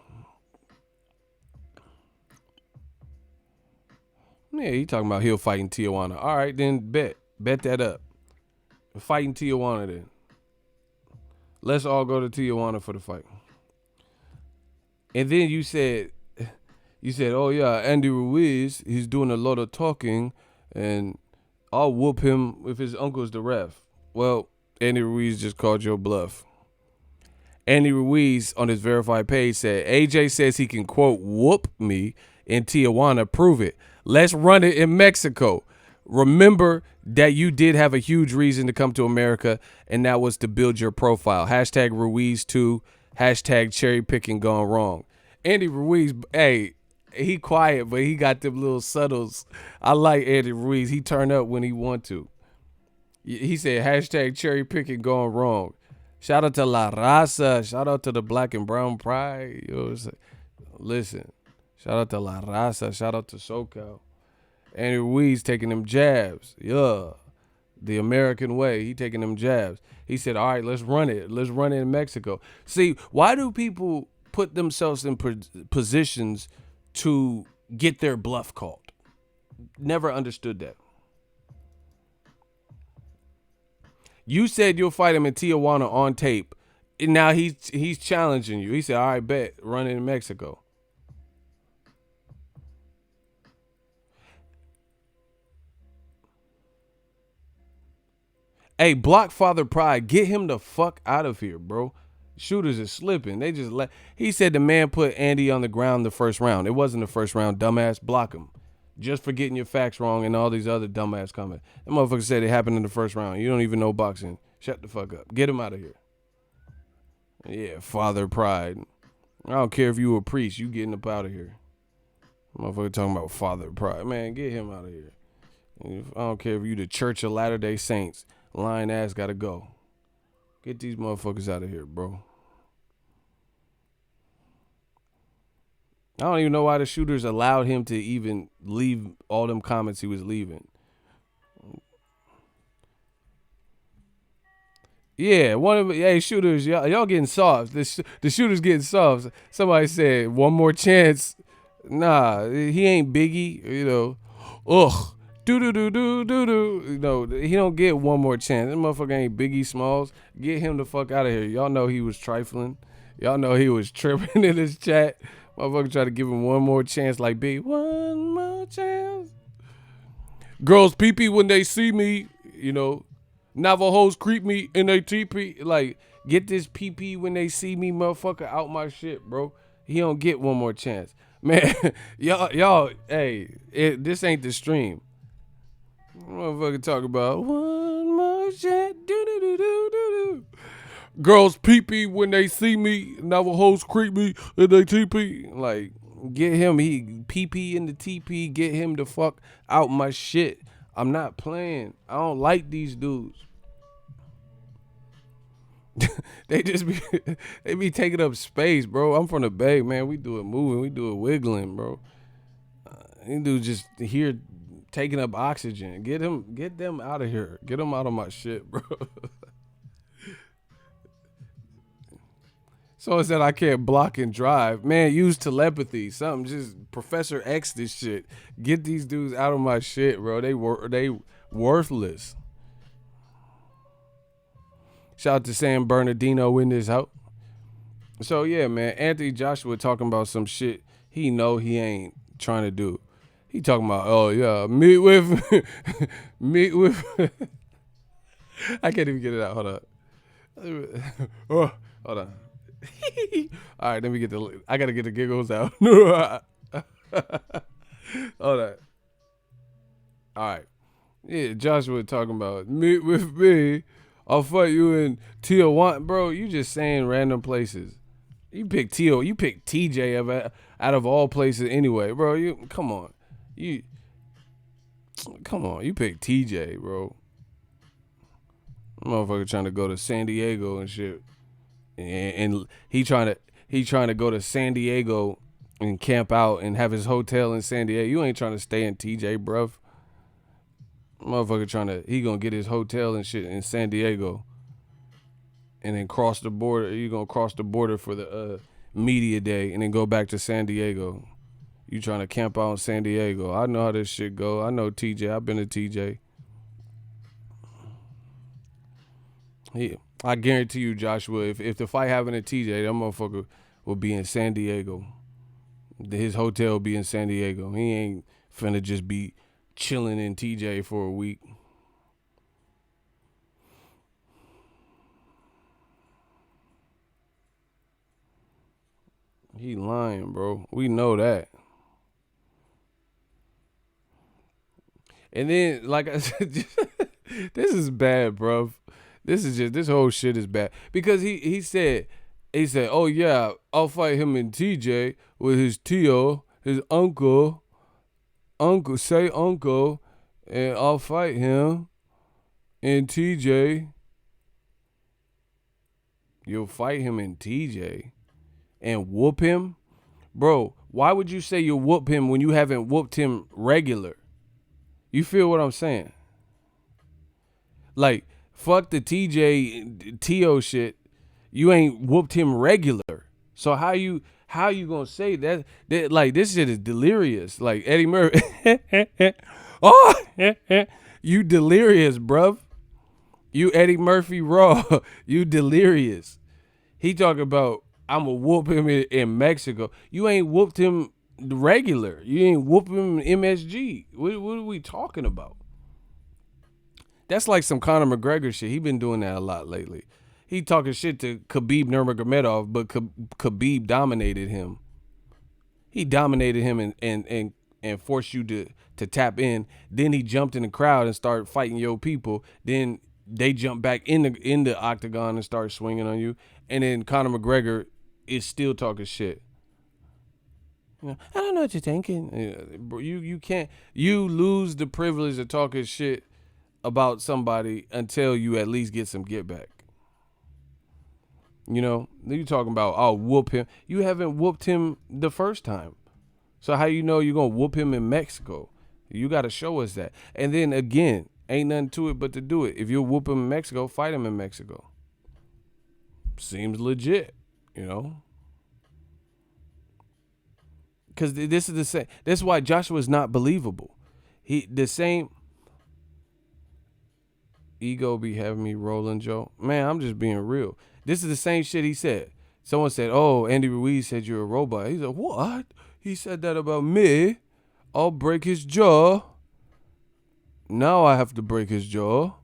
Yeah, he talking about he'll fight in Tijuana. All right, then bet that up. Fight in Tijuana then. Let's all go to Tijuana for the fight. And then you said, oh yeah, Andy Ruiz, he's doing a lot of talking, and I'll whoop him if his uncle's the ref. Well, Andy Ruiz just called your bluff. Andy Ruiz on his verified page said, AJ says he can, quote, whoop me in Tijuana. Prove it. Let's run it in Mexico. Remember that you did have a huge reason to come to America, and that was to build your profile. Hashtag Ruiz2. Hashtag cherry picking gone wrong. Andy Ruiz, hey, he quiet, but he got them little subtles. I like Andy Ruiz. He turn up when he want to. He said hashtag cherry picking going wrong. Shout out to La Raza. Shout out to the Black and Brown Pride. You know what I'm saying? Listen, shout out to La Raza. Shout out to SoCal. Andy Ruiz taking them jabs. Yeah. The American way. He taking them jabs. He said, all right, let's run it. Let's run it in Mexico. See, why do people put themselves in positions to get their bluff called? Never understood that. You said you'll fight him in Tijuana on tape. And now he's challenging you. He said, all right, bet, run it in Mexico. Hey, Block Father Pride, get him the fuck out of here, bro. Shooters is slipping. They just he said the man put Andy on the ground the first round. It wasn't the first round, dumbass. Block him. Just for getting your facts wrong and all these other dumbass comments. That motherfucker said it happened in the first round. You don't even know boxing. Shut the fuck up. Get him out of here. Yeah, Father Pride. I don't care if you a priest. You getting up out of here. Motherfucker talking about Father Pride. Man, get him out of here. I don't care if you the Church of Latter-day Saints. Lying ass gotta go. Get these motherfuckers out of here, bro. I don't even know why the shooters allowed him to even leave all them comments he was leaving. Yeah, shooters, y'all getting soft. The shooters getting soft. Somebody said, one more chance. Nah, he ain't Biggie, you know. Ugh. Do-do-do-do-do-do. You know, he don't get one more chance. This motherfucker ain't Biggie Smalls. Get him the fuck out of here. Y'all know he was trifling. Y'all know he was tripping in his chat. Motherfucker try to give him one more chance like Big. One more chance. Girls pee-pee when they see me, you know. Navajos creep me in they teepee. Like, get this PP when they see me, motherfucker, out my shit, bro. He don't get one more chance. Man, y'all, hey, this ain't the stream. Motherfucker talk about one more chance. Do. Girls PP when they see me. Navajos creep me in they teepee. Like, get him, he PP in the TP, get him the fuck out my shit. I'm not playing. I don't like these dudes. They be taking up space, bro. I'm from the Bay, man. We do it moving, we do it wiggling, bro. These dudes just here taking up oxygen. Get them out of here. Get them out of my shit, bro. Someone said I can't block and drive. Man, use telepathy. Something, just Professor X this shit. Get these dudes out of my shit, bro. They worthless. Shout out to San Bernardino in this house. So yeah, man, Anthony Joshua talking about some shit he know he ain't trying to do. He talking about, oh yeah, meet with I can't even get it out. Hold up. Oh, hold on. All right, let me I gotta get the giggles out. Hold on. All right. Yeah, Joshua talking about, meet with me. I'll fight you in Tijuana. Bro, you just saying random places. You pick TJ out of all places anyway. Bro, you come on. You pick TJ, bro. Motherfucker trying to go to San Diego and shit. And he trying to go to San Diego and camp out and have his hotel in San Diego. You ain't trying to stay in TJ, bruv. Motherfucker he gonna get his hotel and shit in San Diego and then cross the border. You gonna cross the border for the media day and then go back to San Diego. You trying to camp out in San Diego. I know how this shit go. I know TJ. I've been to TJ. Yeah, I guarantee you, Joshua, if the fight happened at TJ, that motherfucker will be in San Diego. His hotel will be in San Diego. He ain't finna just be chilling in TJ for a week. He lying, bro. We know that. And then, like I said, this is bad, bro. This whole shit is bad. Because he said, oh yeah, I'll fight him in TJ with his tio, his uncle, and I'll fight him in TJ. You'll fight him in TJ and whoop him? Bro, why would you say you'll whoop him when you haven't whooped him regular? You feel what I'm saying? Like, fuck the TJ Tio shit. You ain't whooped him regular. So how you gonna say that like, this shit is delirious. Like Eddie Murphy. Oh, you delirious, bruv. You Eddie Murphy raw. You delirious. He talking about, I'm gonna whoop him in Mexico. You ain't whooped him regular. You ain't whooping him in MSG. What are we talking about? That's like some Conor McGregor shit. He been doing that a lot lately. He talking shit to Khabib Nurmagomedov, but Khabib dominated him. He dominated him and forced you to tap in. Then he jumped in the crowd and started fighting your people. Then they jumped back in the octagon and started swinging on you. And then Conor McGregor is still talking shit. I don't know what you're thinking. You can't. You lose the privilege of talking shit about somebody until you at least get some get back. You know, you talking about, I'll whoop him. You haven't whooped him the first time. So how you know you're going to whoop him in Mexico? You got to show us that. And then again, ain't nothing to it but to do it. If you whoop him in Mexico, fight him in Mexico. Seems legit, you know? Because this is the same. That's why Joshua's not believable. The same ego be having me rolling, Joe. Man, I'm just being real. This is the same shit he said. Someone said, oh, Andy Ruiz said you're a robot. He said, what? He said that about me. I'll break his jaw. Now I have to break his jaw.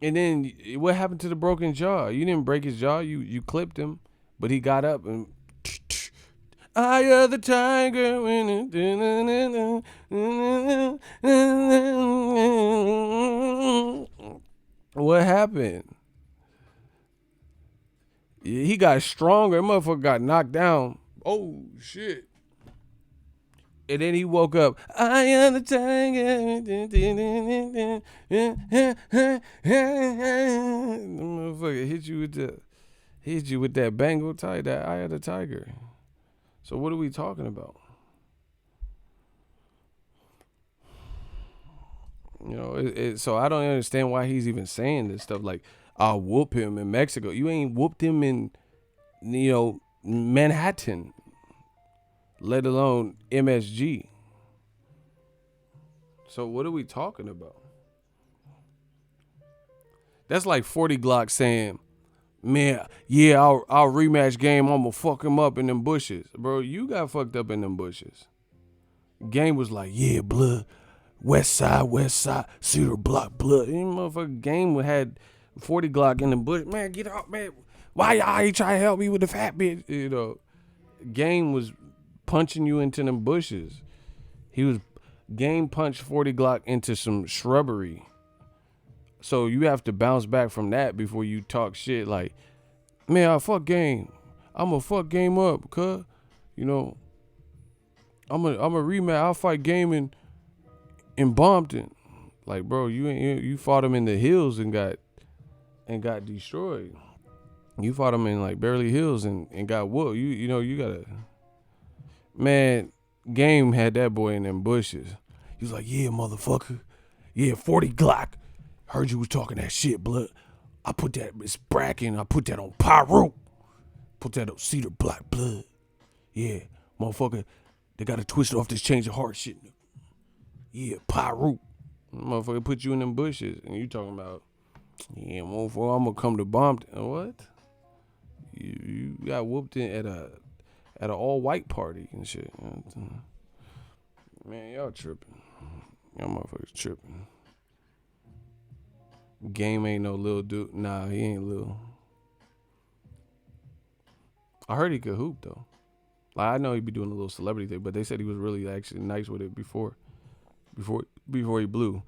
And then what happened to the broken jaw? You didn't break his jaw. You clipped him, but he got up and I am the tiger. What happened? He got stronger. Motherfucker got knocked down. Oh shit. And then he woke up. I am the tiger. The motherfucker hit you with that Bengal tie, that eye of the tiger. So what are we talking about? You know, so I don't understand why he's even saying this stuff. Like, I'll whoop him in Mexico. You ain't whooped him in, Manhattan, let alone MSG. So what are we talking about? That's like 40 Glock saying, man, yeah, our rematch game, I'm gonna fuck him up in them bushes. Bro, you got fucked up in them bushes. Game was like, yeah, blood, west side, Cedar Block, blood. And motherfucker Game had 40 Glock in the bush. Man, get out, man. Why y'all ain't trying to help me with the fat bitch? Game was punching you into them bushes. Game punched 40 Glock into some shrubbery. So you have to bounce back from that before you talk shit like, man, I fuck Game. I'm gonna fuck Game up, cuz. I'm a rematch. I'll fight Game in Bompton. Like, bro, you fought him in the hills and got destroyed. You fought him in like Beverly Hills and got whooped. You gotta, man. Game had that boy in them bushes. He was like, yeah, motherfucker. Yeah, 40 Glock. Heard you was talking that shit, blood. I put that, it's bracken. I put that on Pyro. Put that on Cedar Block, blood. Yeah, motherfucker. They got to twist off this change of heart shit. Yeah, Pyro. Motherfucker put you in them bushes. And you talking about, yeah, motherfucker, I'm going to come to Bompton. What? You got whooped in at an all-white party and shit. Man, y'all tripping. Y'all motherfuckers tripping. Game ain't no little dude. Nah, he ain't little. I heard he could hoop, though. Like, I know he be doing a little celebrity thing, but they said he was really actually nice with it before he blew.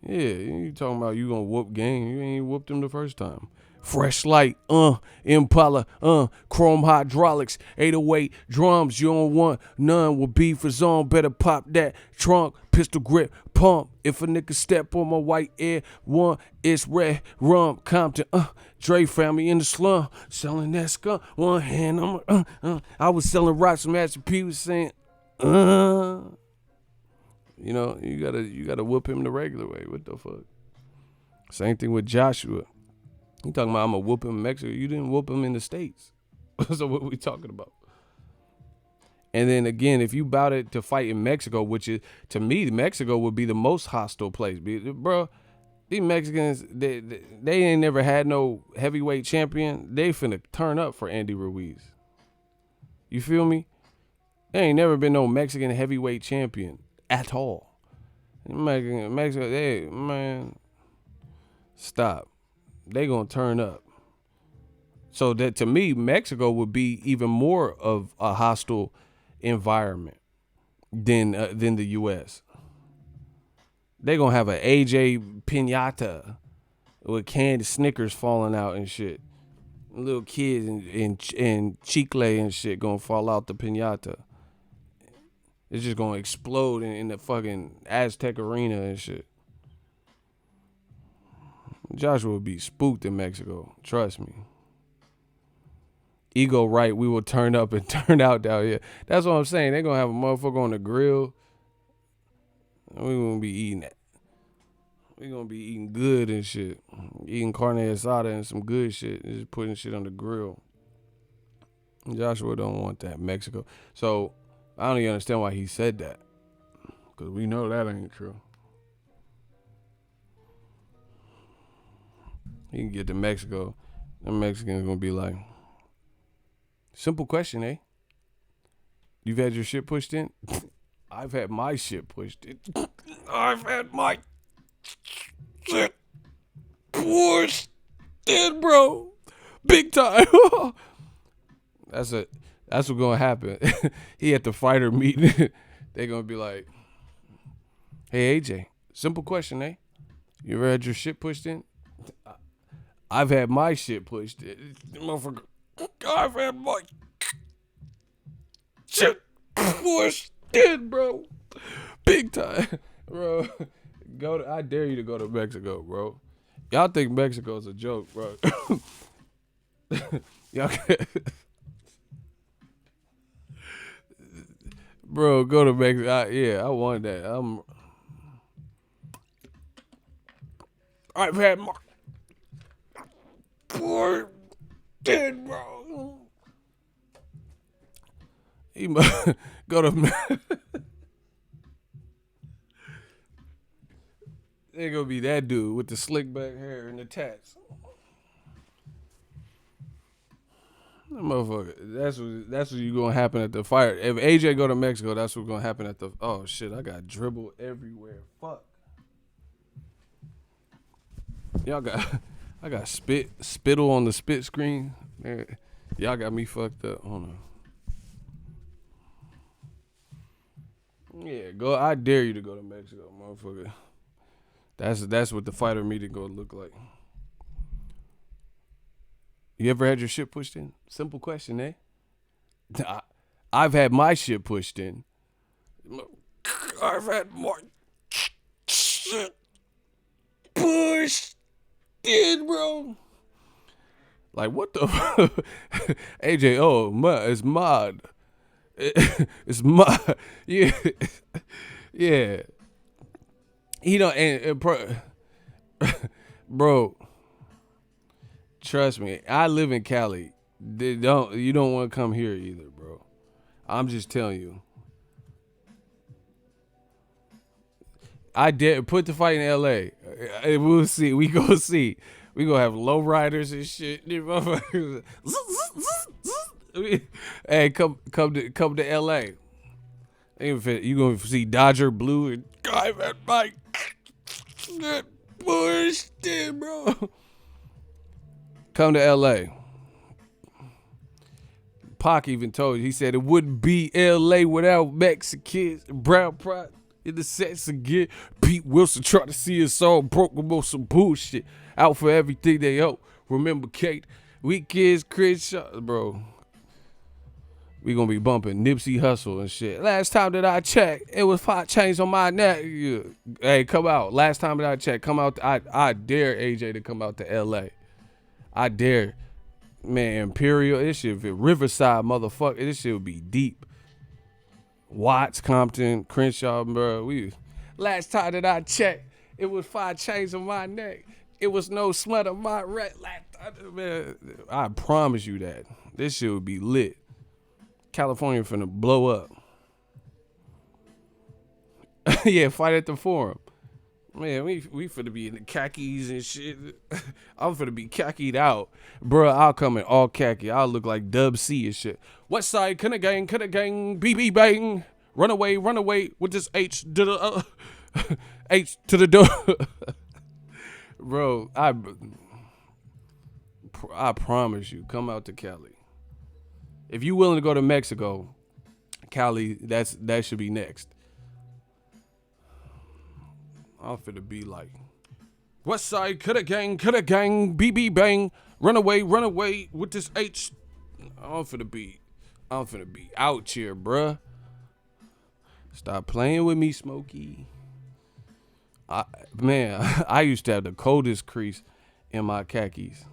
Yeah, you talking about you gonna whoop Game. You ain't whooped him the first time. Fresh Light, Impala, Chrome Hydraulics, 808 drums, you don't want none with beef is on, better pop that trunk, pistol grip, pump, if a nigga step on my white Air One, it's red rum, Compton, Dre family in the slum, selling that skunk, one hand, I was selling rocks, Master P was saying, you gotta whoop him the regular way, what the fuck? Same thing with Joshua. You talking about I'm going to whoop him in Mexico. You didn't whoop him in the States. So what are we talking about? And then again, if you bout it to fight in Mexico, which is, to me, Mexico would be the most hostile place. Bro, these Mexicans, they ain't never had no heavyweight champion. They finna turn up for Andy Ruiz. You feel me? There ain't never been no Mexican heavyweight champion at all. Mexico, man, stop. They gonna turn up. So that, to me, Mexico would be even more of a hostile environment than the U.S. They gonna have an AJ Piñata with candy Snickers falling out and shit. Little kids and chicle and shit gonna fall out the piñata. It's just gonna explode in the fucking Aztec arena and shit. Joshua would be spooked in Mexico. Trust me. Ego right, we will turn up and turn out down here. That's what I'm saying. They're going to have a motherfucker on the grill. We going to be eating that. We going to be eating good and shit. Eating carne asada and some good shit. Just putting shit on the grill. Joshua don't want that. Mexico. So, I don't even understand why he said that. Because we know that ain't true. He can get to Mexico. The Mexicans gonna be like, simple question, eh? You've had your shit pushed in? I've had my shit pushed in. I've had my shit bullshit, bro. Big time. That's what's gonna happen. He at the fighter meeting. They gonna be like, "Hey AJ, simple question, eh? You ever had your shit pushed in?" I've had my shit pushed in. Motherfucker, I've had my shit pushed in, bro. Big time, bro. I dare you to go to Mexico, bro. Y'all think Mexico's a joke, bro. Y'all bro, go to Mexico. I want that. I've had my poor dead, bro. He must go to. They gonna be that dude with the slick back hair and the tats. That motherfucker. That's what you gonna happen at the fire. If AJ go to Mexico, that's what's gonna happen at the. Oh shit! I got dribble everywhere. Fuck. I got spittle on the spit screen. Man, y'all got me fucked up. Hold on. Yeah, go. I dare you to go to Mexico, motherfucker. That's what the fighter meeting gonna look like. You ever had your shit pushed in? Simple question, eh? I've had my shit pushed in. I've had my shit pushed in, bro. Like, what the fuck? AJ, it's mod. It's mod. Yeah. Yeah. Bro, trust me, I live in Cali. You don't want to come here either, bro. I'm just telling you. I dare put the fight in LA. We'll see. We gonna see. We gonna have low riders and shit. Hey, come to LA. You gonna see Dodger Blue and guy at Mike. That bullshit, bro. Come to LA. Pac even told you, he said it wouldn't be LA without Mexicans, brown pride in the sets again. Pete Wilson tried to see us all broke about some bullshit. Out for everything they owe. Remember Kate, we kids, Chris, bro. We gonna be bumping Nipsey Hussle and shit. Last time that I checked, it was 5 chains on my neck. Yeah. Hey, come out. Last time that I checked, come out. I dare AJ to come out to LA. I dare. Man, Imperial, this shit, Riverside, motherfucker, this shit would be deep. Watts, Compton, Crenshaw, bro. Last time that I checked, it was 5 chains on my neck. It was no smut on my rat. Man, I promise you that. This shit would be lit. California finna blow up. Yeah, fight at the Forum. Man, we finna be in the khakis and shit. I'm finna be khakied out. Bruh, I'll come in all khaki. I'll look like Dub C and shit. West side, kinda gang, BB bang. Run away with this H to the H to the door. Bro, I promise you, come out to Cali. If you willing to go to Mexico, Cali, that should be next. I'm finna be like, West side, coulda gang, BB bang, run away with this H. I'm finna be out here, bruh. Stop playing with me, Smokey. I used to have the coldest crease in my khakis.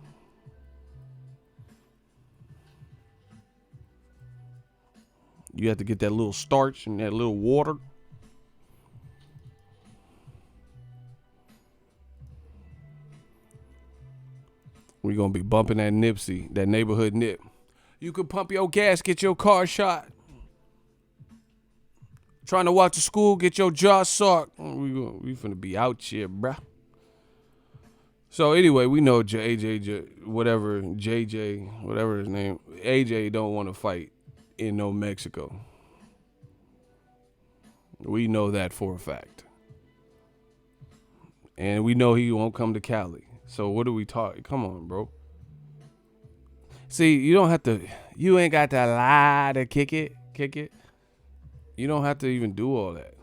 You have to get that little starch and that little water. We're going to be bumping that Nipsey, that neighborhood nip. You can pump your gas, get your car shot. Trying to walk to school, get your jaw socked. We finna be out here, bruh. So anyway, we know JJ, whatever his name, AJ don't want to fight in no Mexico. We know that for a fact. And we know he won't come to Cali. So what do we talk? Come on, bro. See, you don't have to. You ain't got to lie to kick it. Kick it. You don't have to even do all that.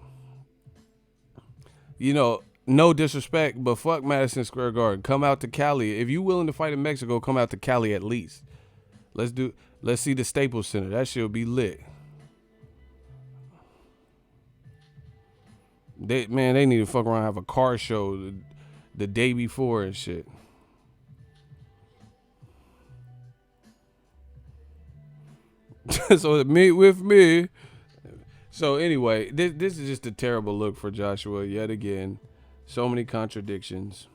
You know, no disrespect, but fuck Madison Square Garden. Come out to Cali. If you willing to fight in Mexico, come out to Cali at least. Let's see the Staples Center. That shit'll be lit. They need to fuck around and have a car show the day before and shit. So meet with me. So anyway, this is just a terrible look for Joshua yet again. So many contradictions.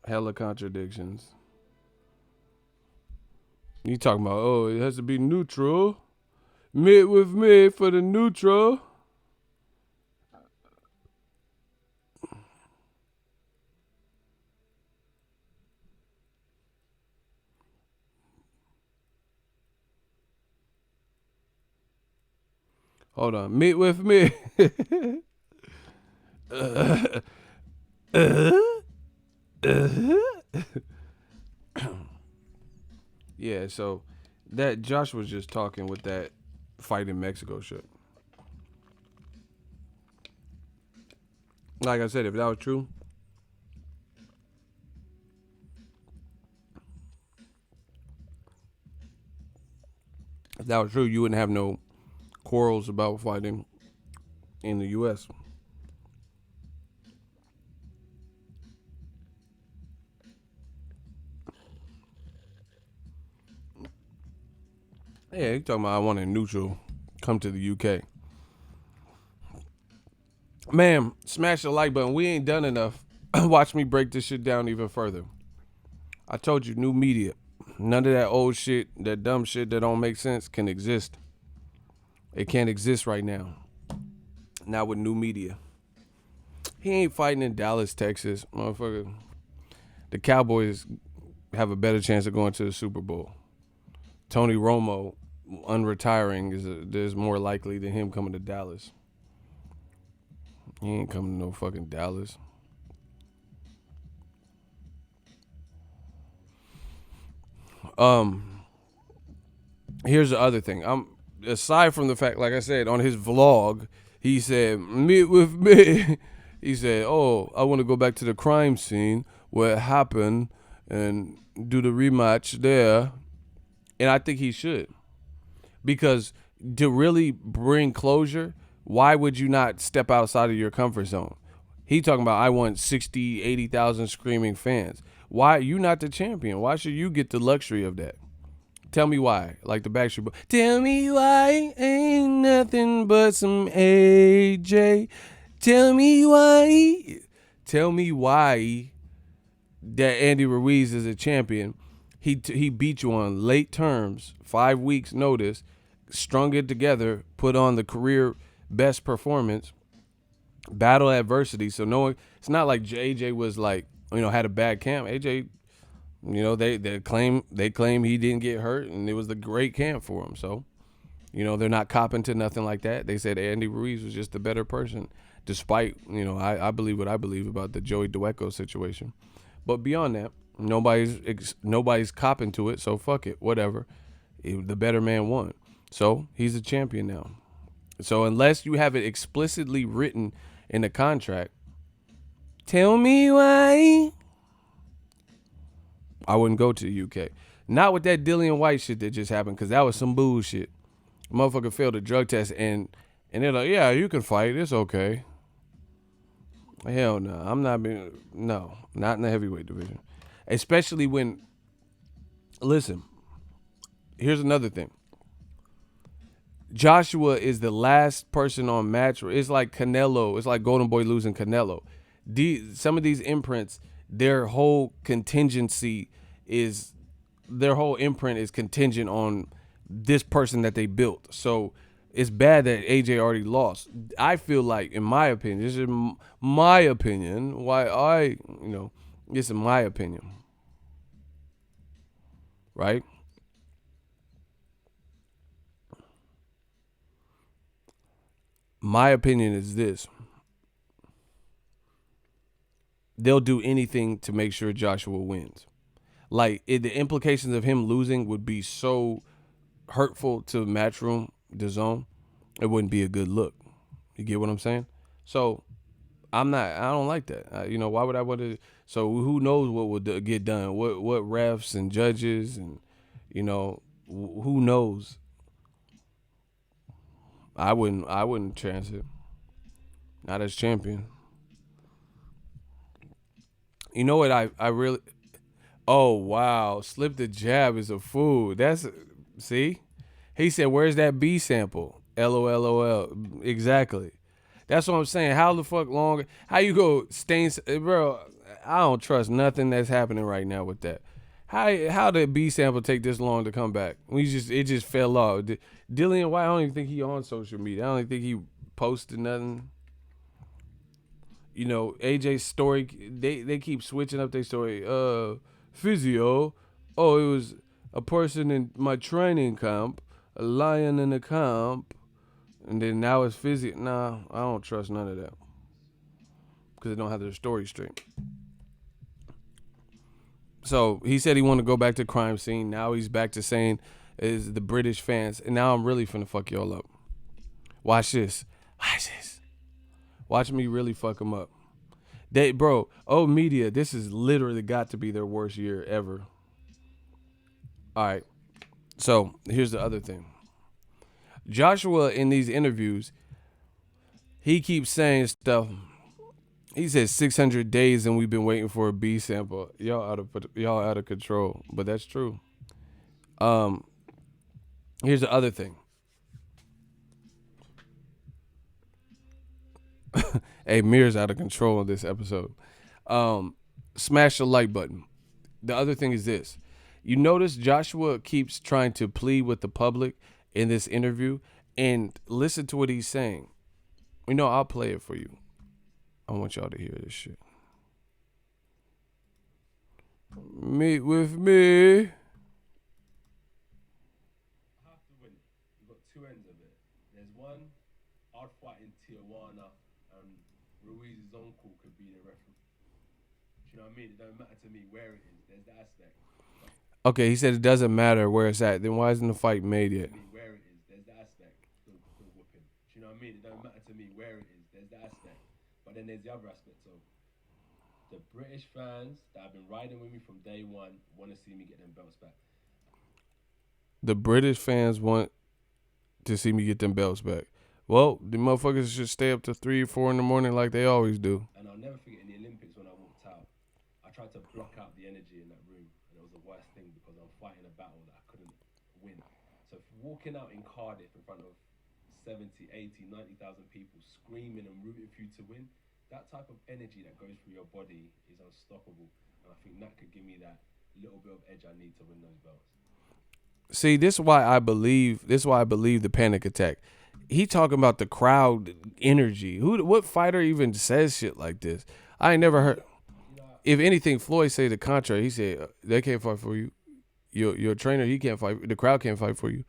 Hella contradictions. You talking about, oh, it has to be neutral. Meet with me for the neutral. Hold on. Meet with me. Yeah, so that Josh was just talking with that fight in Mexico shit. Like I said, if that was true, you wouldn't have no quarrels about fighting in the U.S. Yeah, you talking about I want a neutral come to the UK. Man, smash the like button. We ain't done enough. Watch me break this shit down even further. I told you, new media. None of that old shit, that dumb shit that don't make sense can exist. It can't exist right now. Not with new media. He ain't fighting in Dallas, Texas. Motherfucker. The Cowboys have a better chance of going to the Super Bowl. Tony Romo unretiring is more likely than him coming to Dallas. He ain't coming to no fucking Dallas. Here's the other thing. Aside from the fact, like I said, on his vlog, he said, meet with me. He said, oh, I want to go back to the crime scene where it happened and do the rematch there. And I think he should. Because to really bring closure, why would you not step outside of your comfort zone? He talking about, I want 60, 80,000 screaming fans. Why you not the champion? Why should you get the luxury of that? Tell me why. Like the Backstreet Boys. Tell me why ain't nothing but some AJ. Tell me why. Tell me why that Andy Ruiz is a champion. He beat you on late terms, 5 weeks notice, strung it together, put on the career best performance, battle adversity. So no, it's not like AJ was like, had a bad camp. AJ, they claim he didn't get hurt and it was the great camp for him. So, they're not copping to nothing like that. They said Andy Ruiz was just a better person, despite, I believe what I believe about the Joey Dweco situation. But beyond that, nobody's copping to it, so fuck it, whatever. The better man won. So he's a champion now. So unless you have it explicitly written in the contract, tell me why I wouldn't go to the UK. Not with that Dillian White shit that just happened, because that was some bullshit. Motherfucker failed a drug test and they're like, yeah, you can fight, it's okay. Hell no, not in the heavyweight division. Especially when, listen, here's another thing. Joshua is the last person on match. It's like Canelo. It's like Golden Boy losing Canelo. Some of these imprints, their whole imprint is contingent on this person that they built. So it's bad that AJ already lost. I feel like, in my opinion, this is my opinion, this is my opinion. Right? My opinion is this. They'll do anything to make sure Joshua wins. Like the implications of him losing would be so hurtful to Matchroom, DAZN. It wouldn't be a good look. You get what I'm saying? So I'm not. I don't like that. Why would I want to? So who knows what would get done? What refs and judges and who knows? I wouldn't. I wouldn't chance it. Not as champion. You know what? I really. Oh wow! Slip the jab is a fool. That's see. He said, "Where's that B sample?" LOL. Exactly. That's what I'm saying. How the fuck long? How you go stains, bro? I don't trust nothing that's happening right now with that. How did B sample take this long to come back? It just fell off. Dillian White, I don't even think he on social media. I don't even think he posted nothing. AJ's story. They keep switching up their story. Physio. Oh, it was a person in my training camp, a lion in the camp. And then now it's physio. Nah, I don't trust none of that because they don't have their story straight. So he said he wanted to go back to crime scene. Now he's back to saying is the British fans. And now I'm really finna fuck y'all up. Watch this. Watch this. Watch me really fuck them up. Media, this has literally got to be their worst year ever. All right. So here's the other thing. Joshua in these interviews, he keeps saying stuff. He says 600 days and we've been waiting for a B sample. Y'all out of control, but that's true. Here's the other thing. Hey, Mir's out of control in this episode. Smash the like button. The other thing is this. You notice Joshua keeps trying to plead with the public in this interview, and listen to what he's saying. I'll play it for you. I want y'all to hear this shit. Meet with me.
I have to win. You've got two ends of it. There's one, I'd fight in Tijuana, and Ruiz's uncle could be the referee. Do you know what I mean? It don't matter to me where it is. There's the aspect.
Okay, he said it doesn't matter where it's at. Then why isn't the fight made yet?
Where it is, there's the aspect. The whooping. Do you know what I mean? It don't matter to me where it is. There's the aspect. But then there's the other aspect of the British fans that have been riding with me from day one want to see me get them belts back.
The British fans want to see me get them belts back. Well, the motherfuckers should stay up to 3 or 4 in the morning like they always do.
And I'll never forget in the Olympics when I walked out, I tried to block out the energy in that room, and it was the worst thing because I'm fighting a battle that I couldn't win. So walking out in Cardiff in front of 70, 80, 90,000 people screaming and rooting for you to win, that type of energy that goes through your body is unstoppable. And I think that could give me that little bit of edge I need to win those belts.
See, this is why I believe the panic attack. He talking about the crowd energy. What fighter even says shit like this? I ain't never heard. If anything, Floyd say the contrary. He said they can't fight for you. Your trainer, he can't fight. The crowd can't fight for you.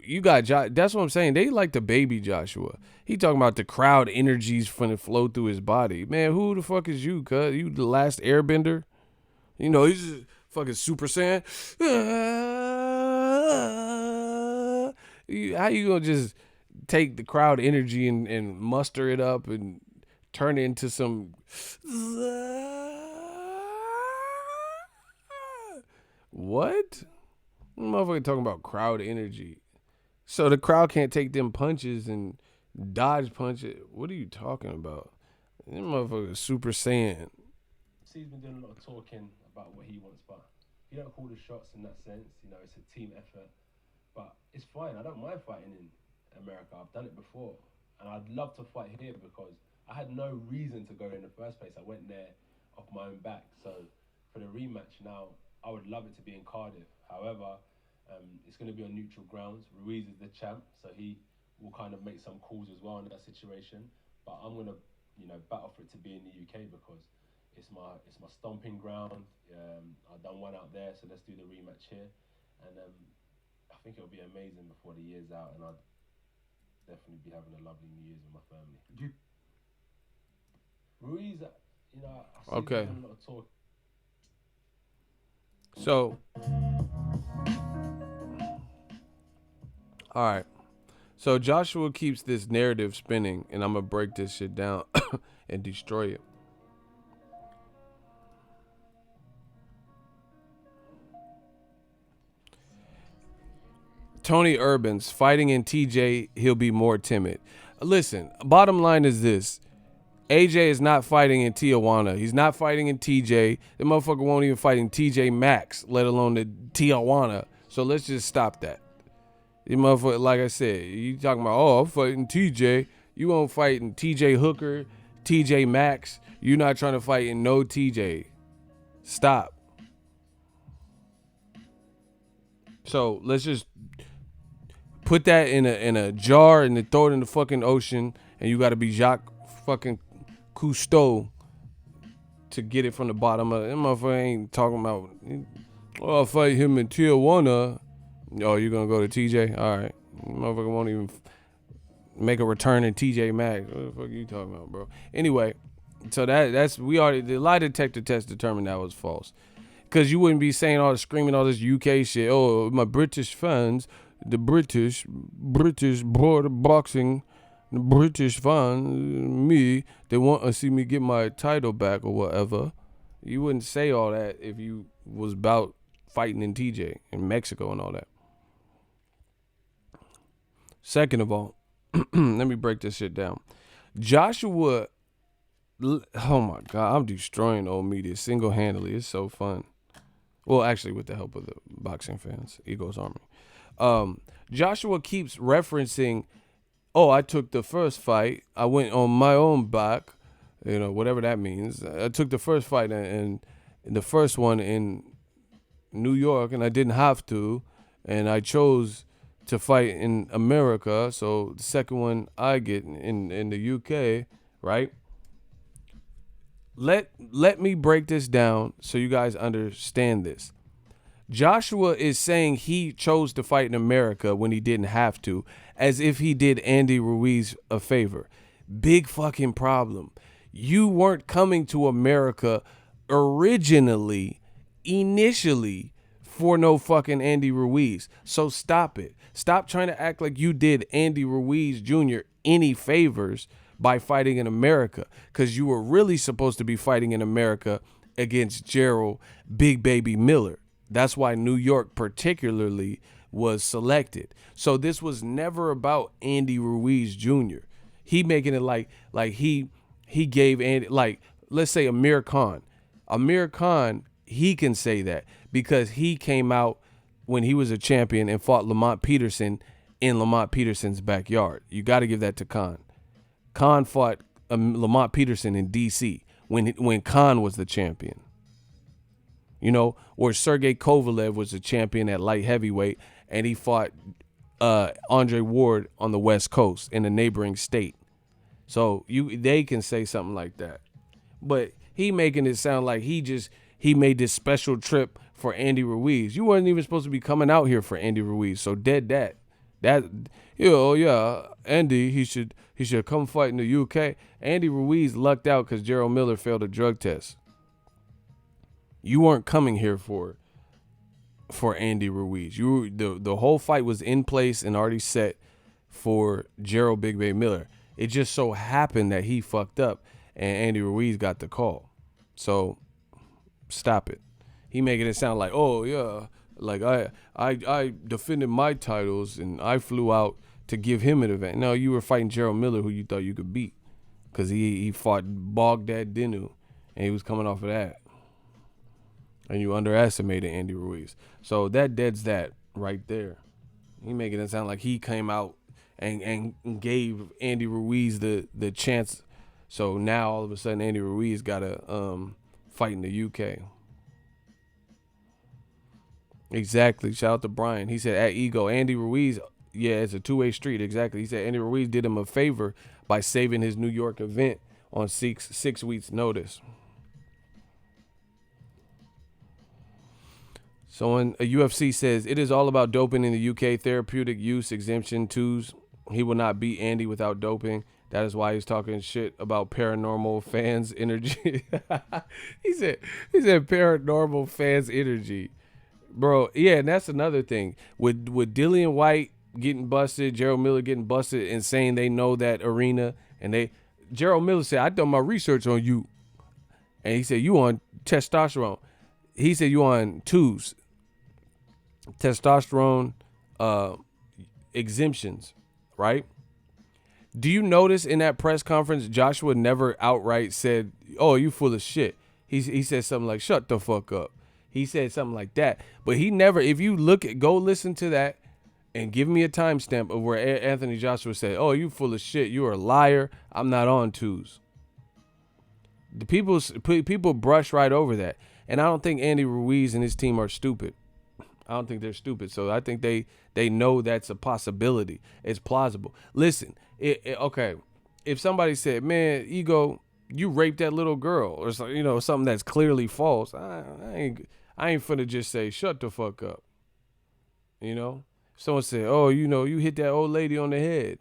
You got that's what I'm saying. They like the baby Joshua. He talking about the crowd energies finna flow through his body. Man, who the fuck is you, cuz? You the last airbender? He's just fucking Super Saiyan. How you gonna just take the crowd energy and muster it up and turn it into some what? Motherfucker talking about crowd energy. So the crowd can't take them punches and dodge punches. What are you talking about? Them motherfuckers Super Saiyan.
He's been doing a lot of talking about what he wants, but he don't call the shots in that sense. It's a team effort. But it's fine. I don't mind fighting in America. I've done it before. And I'd love to fight here because I had no reason to go in the first place. I went there off my own back. So for the rematch now, I would love it to be in Cardiff. However, it's going to be on neutral grounds. Ruiz is the champ, so he will kind of make some calls as well in that situation. But I'm going to, battle for it to be in the UK because it's my stomping ground. I've done one out there, so let's do the rematch here. And I think it'll be amazing before the year's out, and definitely be having a lovely New Year's with my family.
Do you,
Ruiz, you know, I see
Okay.
he's doing a lot of talk.
So, all right. So Joshua keeps this narrative spinning, and I'm gonna break this shit down and destroy it. Tony Urban's fighting in TJ, he'll be more timid. Listen, bottom line is this. AJ is not fighting in Tijuana. He's not fighting in TJ. The motherfucker won't even fight in TJ Maxx, let alone the Tijuana. So let's just stop that. You motherfucker, like I said, you talking about, oh, I'm fighting TJ. You won't fight in TJ Hooker, TJ Maxx. You're not trying to fight in no TJ. Stop. So let's just put that in a jar and then throw it in the fucking ocean, and you got to be Jacques fucking Cousteau to get it from the bottom of it. That motherfucker ain't talking about, oh, I'll fight him in Tijuana. Oh, you're going to go to TJ? All right. Motherfucker won't even make a return in TJ Maxx. What the fuck are you talking about, bro? Anyway, so that's we already, the lie detector test determined that was false. Because you wouldn't be saying all the screaming all this UK shit. Oh, my British fans, the British board of boxing, the British fans, me, they want to see me get my title back or whatever. You wouldn't say all that if you was about fighting in TJ in Mexico and all that. Second of all, let me break this shit down. Joshua, oh my God, I'm destroying old media single-handedly. It's so fun. Well, actually, with the help of the boxing fans, Eagles Army. Joshua keeps referencing, oh, I took the first fight. I went on my own back, you know, whatever that means. I took the first fight and the first one in New York, and I didn't have to, and I chose to fight in America. So the second one I get in the UK, right? Let me break this down so you guys understand this. Joshua is saying he chose to fight in America when he didn't have to, as if he did Andy Ruiz a favor. Big fucking problem. You weren't coming to America initially, for no fucking Andy Ruiz. So stop it. Stop trying to act like you did Andy Ruiz Jr. any favors by fighting in America, because you were really supposed to be fighting in America against Gerald Big Baby Miller. That's why New York particularly was selected. So this was never about Andy Ruiz Jr. He making it like he gave Andy, like, let's say Amir Khan. Amir Khan, he can say that because he came out when he was a champion and fought Lamont Peterson in Lamont Peterson's backyard. You got to give that to Khan. Khan fought Lamont Peterson in D.C. when Khan was the champion. You know, or Sergey Kovalev was the champion at light heavyweight, and he fought Andre Ward on the West Coast in a neighboring state. So they can say something like that. But he making it sound like he made this special trip for Andy Ruiz. You weren't even supposed to be coming out here for Andy Ruiz. So dead that. Yeah, Andy, he should come fight in the UK. Andy Ruiz lucked out because Gerald Miller failed a drug test. You weren't coming here for Andy Ruiz. The whole fight was in place and already set for Gerald Big Baby Miller. It just so happened that he fucked up and Andy Ruiz got the call. So stop it. He making it sound like, oh yeah, like I defended my titles and I flew out to give him an event. No, you were fighting Gerald Miller, who you thought you could beat, because he fought Baghdad Dinu and he was coming off of that. And you underestimated Andy Ruiz. So that deads that right there. He making it sound like he came out and gave Andy Ruiz the chance. So now all of a sudden Andy Ruiz got to fight in the UK. Exactly. Shout out to Brian. He said at Ego, Andy Ruiz, yeah, it's a two-way street. Exactly. He said Andy Ruiz did him a favor by saving his New York event on six weeks notice. So when a UFC says it is all about doping in the UK, therapeutic use exemption twos. He will not beat Andy without doping. That is why he's talking shit about paranormal fans' energy. he said paranormal fans' energy. Bro, yeah, and that's another thing. With Dillian White getting busted, Gerald Miller getting busted and saying they know that arena, and Gerald Miller said, I done my research on you. And he said, you on testosterone. He said you on twos. Testosterone exemptions, right? Do you notice in that press conference, Joshua never outright said, oh, you full of shit. He said something like, shut the fuck up. He said something like that. But he never, if you go listen to that and give me a timestamp of where Anthony Joshua said, oh, you full of shit. You are a liar. I'm not on twos. The people brush right over that. And I don't think Andy Ruiz and his team are stupid. I don't think they're stupid. So I think they know that's a possibility. It's plausible. Listen, okay, if somebody said, man, Ego, you raped that little girl, or something that's clearly false, I ain't finna just say, shut the fuck up. If someone said, oh, you hit that old lady on the head.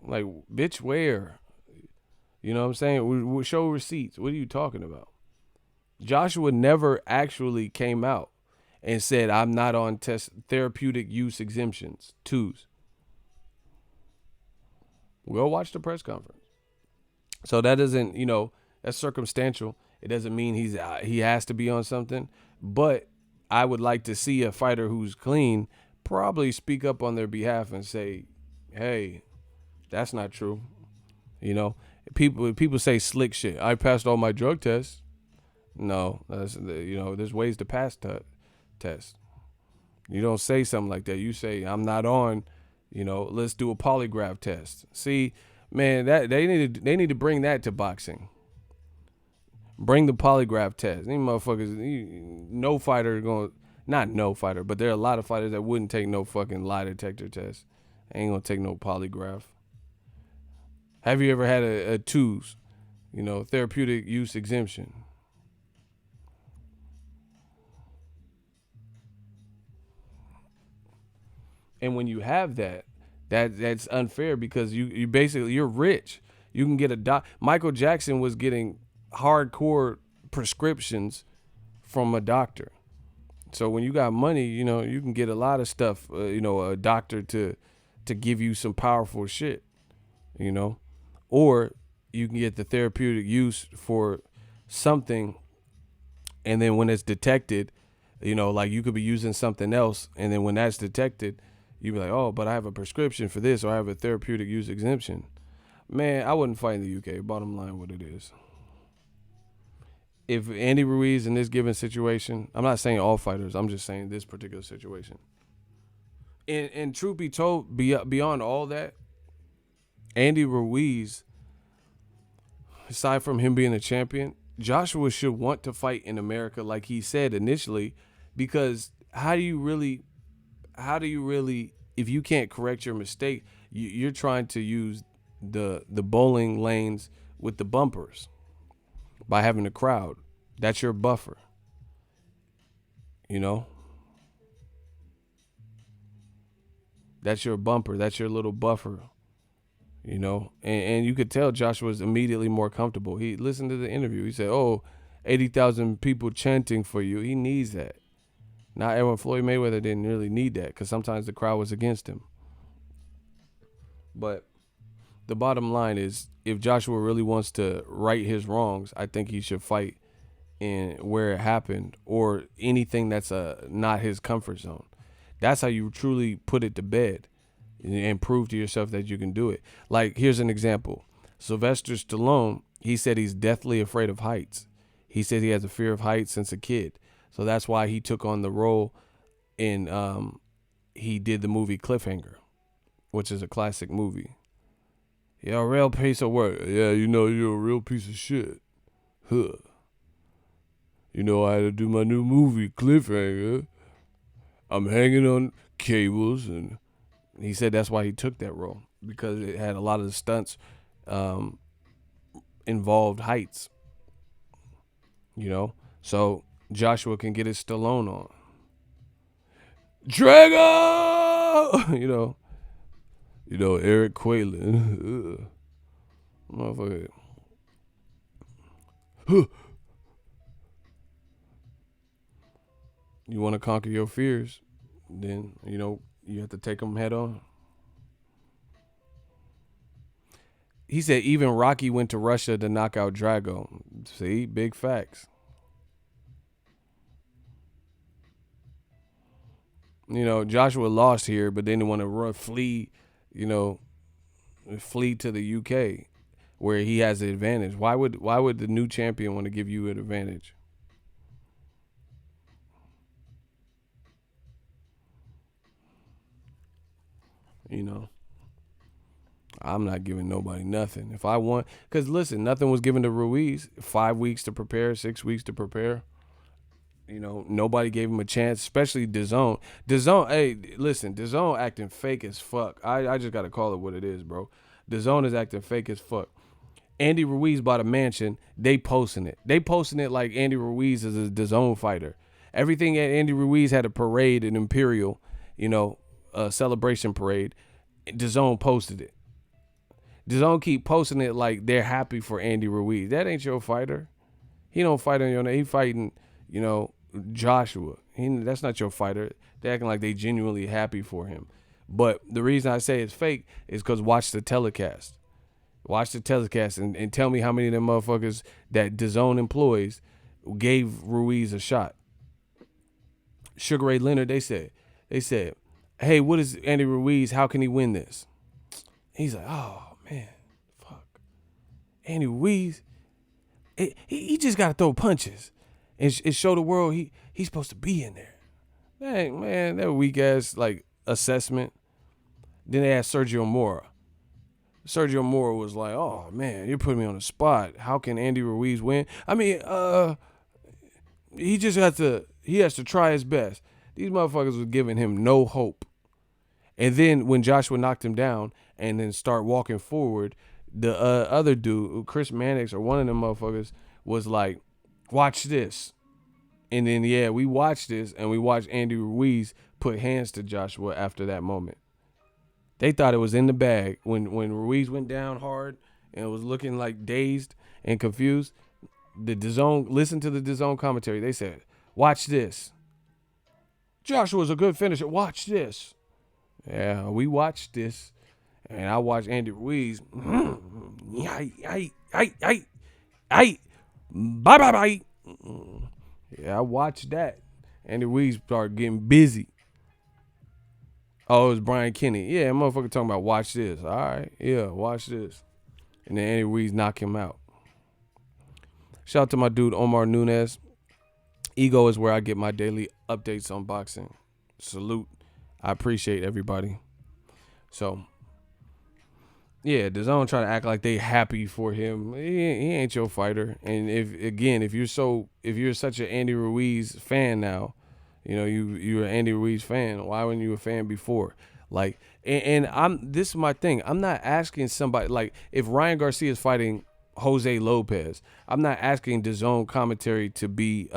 Like, bitch, where? You know what I'm saying? We show receipts. What are you talking about? Joshua never actually came out and said, I'm not on therapeutic use exemptions, twos. Go watch the press conference. So that doesn't, that's circumstantial. It doesn't mean he has to be on something. But I would like to see a fighter who's clean probably speak up on their behalf and say, hey, that's not true. People say slick shit. I passed all my drug tests. No, there's ways to pass tests. You don't say something like that. You say, I'm not on, let's do a polygraph test. See, man, that they need to bring that to boxing. Bring the polygraph test. These motherfuckers, no fighter not no fighter, but there are a lot of fighters that wouldn't take no fucking lie detector test. Ain't gonna take no polygraph. Have you ever had a twos, therapeutic use exemption? And when you have that's unfair because you basically, you're rich. You can get Michael Jackson was getting hardcore prescriptions from a doctor. So when you got money, you can get a lot of stuff, a doctor to give you some powerful shit, or you can get the therapeutic use for something. And then when it's detected, like you could be using something else. And then when that's detected, you be like, oh, but I have a prescription for this, or I have a therapeutic use exemption. Man, I wouldn't fight in the UK. Bottom line, what it is. If Andy Ruiz in this given situation, I'm not saying all fighters, I'm just saying this particular situation. And truth be told, beyond all that, Andy Ruiz, aside from him being a champion, Joshua should want to fight in America like he said initially, because how do you really, if you can't correct your mistake, you're trying to use the bowling lanes with the bumpers by having a crowd. That's your buffer. That's your bumper. That's your little buffer. And you could tell Joshua was immediately more comfortable. He listened to the interview. He said, oh, 80,000 people chanting for you. He needs that. Not everyone. Floyd Mayweather didn't really need that because sometimes the crowd was against him. But the bottom line is, if Joshua really wants to right his wrongs, I think he should fight in where it happened, or anything that's not his comfort zone. That's how you truly put it to bed and prove to yourself that you can do it. Like, here's an example. Sylvester Stallone, he said he's deathly afraid of heights. He said he has a fear of heights since a kid. So that's why he took on the role in, he did the movie Cliffhanger, which is a classic movie. You're a real piece of work. Yeah, you're a real piece of shit. Huh. I had to do my new movie, Cliffhanger. I'm hanging on cables. And he said that's why he took that role, because it had a lot of the stunts involved heights. So Joshua can get his Stallone on. Drago! Eric Quaylen. Motherfucker. You want to conquer your fears, then, you have to take them head on. He said even Rocky went to Russia to knock out Drago. See, big facts. Joshua lost here, but then they want to flee to the UK where he has the advantage. Why would the new champion want to give you an advantage? I'm not giving nobody nothing. If I want, because listen, nothing was given to Ruiz. 5 weeks to prepare, 6 weeks to prepare. Nobody gave him a chance, especially DAZN. DAZN, hey, listen, DAZN acting fake as fuck. I just got to call it what it is, bro. DAZN is acting fake as fuck. Andy Ruiz bought a mansion. They posting it. They posting it like Andy Ruiz is a DAZN fighter. Everything at Andy Ruiz had a parade, an Imperial, a celebration parade. DAZN posted it. DAZN keep posting it like they're happy for Andy Ruiz. That ain't your fighter. He don't fight on your name. He fighting, Joshua. That's not your fighter. They acting like they genuinely happy for him. But the reason I say it's fake is because watch the telecast. Watch the telecast and tell me how many of them motherfuckers that DAZN employs gave Ruiz a shot. Sugar Ray Leonard, they said, hey, what is Andy Ruiz? How can he win this? He's like, oh, man, fuck. Andy Ruiz, he just got to throw punches and show the world he's supposed to be in there. Man, that weak-ass, assessment. Then they asked Sergio Mora. Sergio Mora was like, oh, man, you're putting me on the spot. How can Andy Ruiz win? I mean, he has to try his best. These motherfuckers was giving him no hope. And then when Joshua knocked him down and then start walking forward, the other dude, Chris Mannix or one of them motherfuckers, was like, watch this. And then, we watched this and we watched Andy Ruiz put hands to Joshua after that moment. They thought it was in the bag. When Ruiz went down hard and was looking like dazed and confused, listen to the DAZN commentary. They said, watch this. Joshua's a good finisher. Watch this. Yeah, we watched this. And I watched Andy Ruiz. Bye. Yeah, I watched that. Andy Ruiz started getting busy. Oh, it was Brian Kenny. Yeah, motherfucker talking about watch this. All right. Yeah, watch this. And then Andy Ruiz knocked him out. Shout out to my dude, Omar Nunes. Ego is where I get my daily updates on boxing. Salute. I appreciate everybody. So, yeah, DAZN try to act like they happy for him. He ain't your fighter. And if you're such an Andy Ruiz fan now, you're an Andy Ruiz fan. Why weren't you a fan before? This is my thing. I'm not asking somebody if Ryan Garcia is fighting Jose Lopez, I'm not asking DAZN commentary to be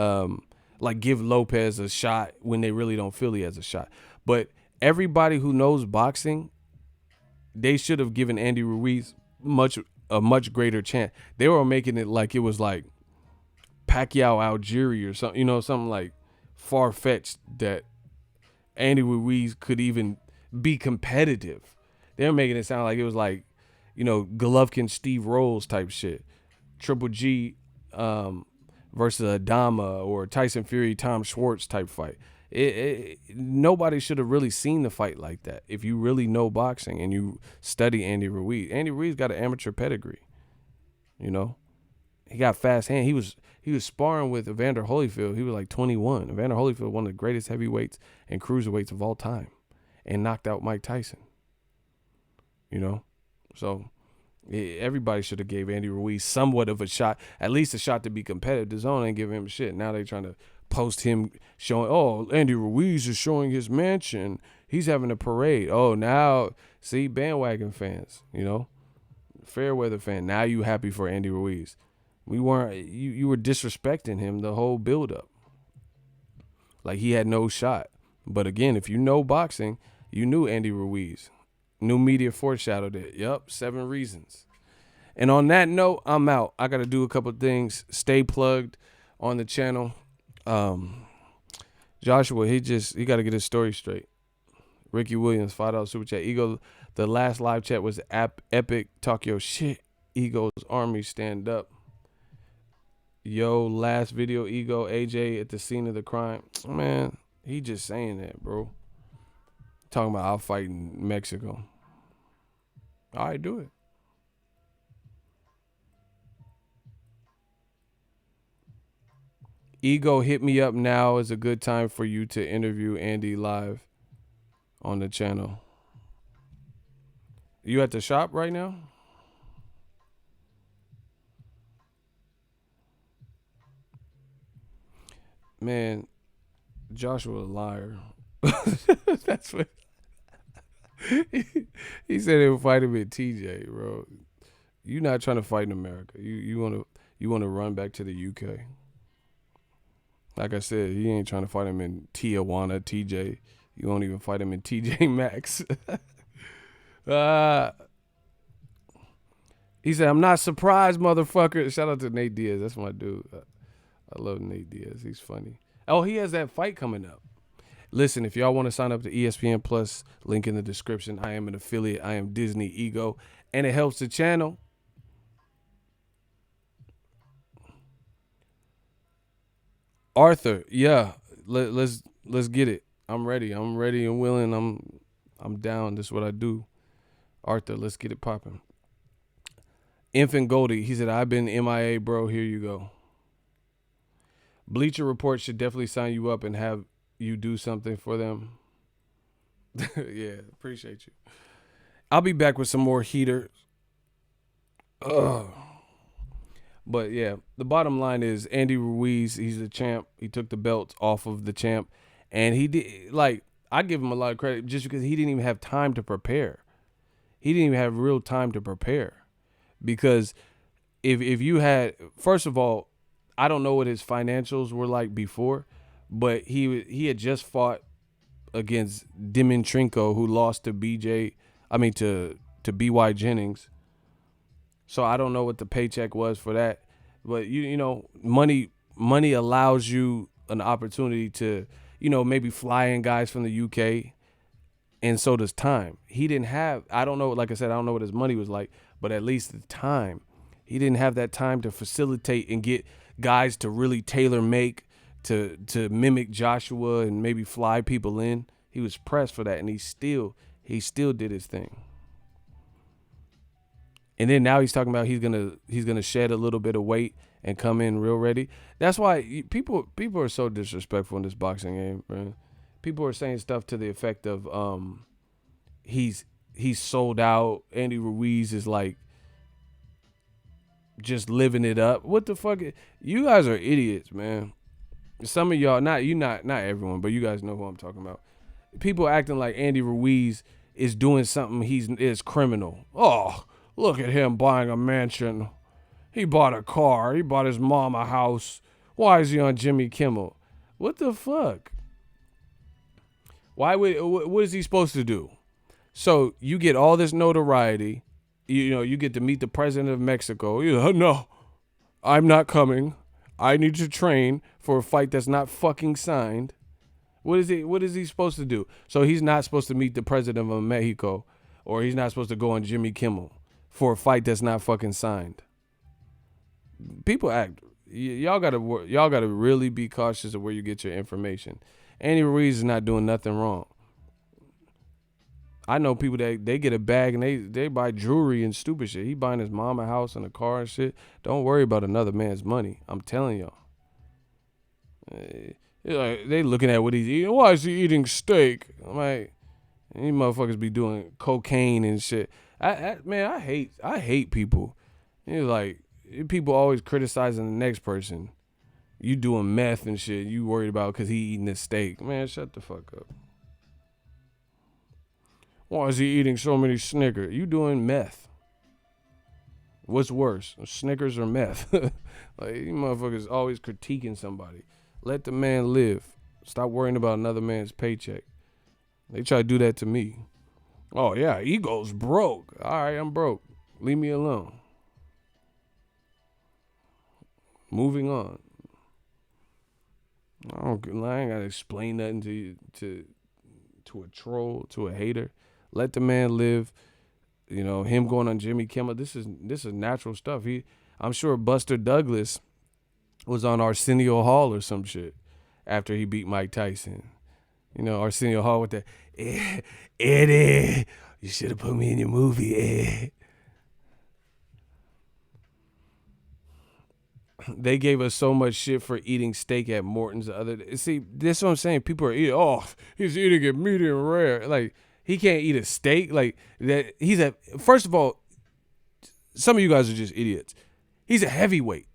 give Lopez a shot when they really don't feel he has a shot. But everybody who knows boxing, they should have given Andy Ruiz a much greater chance. They were making it like it was like Pacquiao Algieri or something, something like far-fetched that Andy Ruiz could even be competitive. They were making it sound like it was like, Golovkin, Steve Rolls type shit. Triple G versus Adama or Tyson Fury, Tom Schwartz type fight. Nobody should have really seen the fight like that. If you really know boxing and you study Andy Ruiz got an amateur pedigree. He got fast hand. He was sparring with Evander Holyfield. He was like 21. Evander Holyfield, one of the greatest heavyweights and cruiserweights of all time, and knocked out Mike Tyson. So everybody should have gave Andy Ruiz somewhat of a shot, at least a shot to be competitive. DAZN ain't giving him shit. Now they trying to post him showing, oh, Andy Ruiz is showing his mansion. He's having a parade. Oh, now, see, bandwagon fans, fair weather fan. Now you happy for Andy Ruiz. We weren't, you were disrespecting him the whole buildup. Like he had no shot. But again, if you know boxing, you knew Andy Ruiz. New media foreshadowed it. Yup, 7 reasons. And on that note, I'm out. I got to do a couple things. Stay plugged on the channel. Joshua, he got to get his story straight. Ricky Williams, $5 super chat. Ego, the last live chat was epic. Talk your shit. Ego's army, stand up. Yo, last video, Ego, AJ at the scene of the crime. Man, he just saying that, bro. Talking about I'll fight in Mexico. All right, do it. Ego, hit me up now. Is a good time for you to interview Andy live on the channel. You at the shop right now? Man, Joshua a liar. That's what he said. He would fight him at TJ, bro. You not trying to fight in America. You wanna run back to the UK. Like I said, he ain't trying to fight him in Tijuana, TJ. You won't even fight him in TJ Maxx. He said, I'm not surprised, motherfucker. Shout out to Nate Diaz. That's my dude. I love Nate Diaz. He's funny. Oh, he has that fight coming up. Listen, if y'all want to sign up to ESPN Plus, link in the description. I am an affiliate. I am Disney Ego, and it helps the channel. Arthur, yeah, let's get it. I'm ready. I'm ready and willing. I'm down. This is what I do. Arthur, let's get it popping. Infant Goldie, he said, I've been MIA, bro. Here you go. Bleacher Report should definitely sign you up and have you do something for them. Yeah, appreciate you. I'll be back with some more heaters. But yeah, the bottom line is Andy Ruiz, he's the champ. He took the belts off of the champ. And he did, like, I give him a lot of credit just because he didn't even have time to prepare. He didn't even have real time to prepare. Because if you had, first of all, I don't know what his financials were like before, but he had just fought against Dimitrenko, who lost to to B.Y. Jennings. So I don't know what the paycheck was for that, but you know, money allows you an opportunity to, you know, maybe fly in guys from the UK, and so does time. He didn't have, I don't know, like I said, I don't know what his money was like, but at least the time, he didn't have that time to facilitate and get guys to really tailor make to mimic Joshua and maybe fly people in. He was pressed for that, and he still did his thing. And then now he's talking about he's gonna shed a little bit of weight and come in real ready. That's why people are so disrespectful in this boxing game, man. People are saying stuff to the effect of he's sold out. Andy Ruiz is like just living it up. What the fuck? You guys are idiots, man. Some of y'all, not everyone, but you guys know who I'm talking about. People acting like Andy Ruiz is doing something is criminal. Oh, look at him buying a mansion. He bought a car. He bought his mom a house. Why is he on Jimmy Kimmel? What the fuck? What is he supposed to do? So you get all this notoriety. You know, you get to meet the president of Mexico. You know, no, I'm not coming. I need to train for a fight that's not fucking signed. What is he supposed to do? So he's not supposed to meet the president of Mexico, or he's not supposed to go on Jimmy Kimmel for a fight that's not fucking signed. People act. Y'all gotta really be cautious of where you get your information. Andy Ruiz is not doing nothing wrong. I know people that they get a bag and they buy jewelry and stupid shit. He buying his mom a house and a car and shit. Don't worry about another man's money. I'm telling y'all. They looking at what he's eating. Why is he eating steak? I'm like, these motherfuckers be doing cocaine and shit. I hate people. It's like people always criticizing the next person. You doing meth and shit. You worried about because he eating this steak. Man, shut the fuck up. Why is he eating so many Snickers? You doing meth. What's worse, Snickers or meth? Like, you motherfuckers always critiquing somebody. Let the man live. Stop worrying about another man's paycheck. They try to do that to me. Oh yeah, ego's broke. All right, I'm broke. Leave me alone. Moving on. I ain't gotta explain nothing to a troll, to a hater. Let the man live. You know, him going on Jimmy Kimmel. This is natural stuff. I'm sure Buster Douglas was on Arsenio Hall or some shit after he beat Mike Tyson. You know, Arsenio Hall with the Eddie, you should have put me in your movie, Ed. They gave us so much shit for eating steak at Morton's the other day. See, this is what I'm saying. People are eating, he's eating it medium rare. Like, he can't eat a steak. Like, that. First of all, some of you guys are just idiots. He's a heavyweight.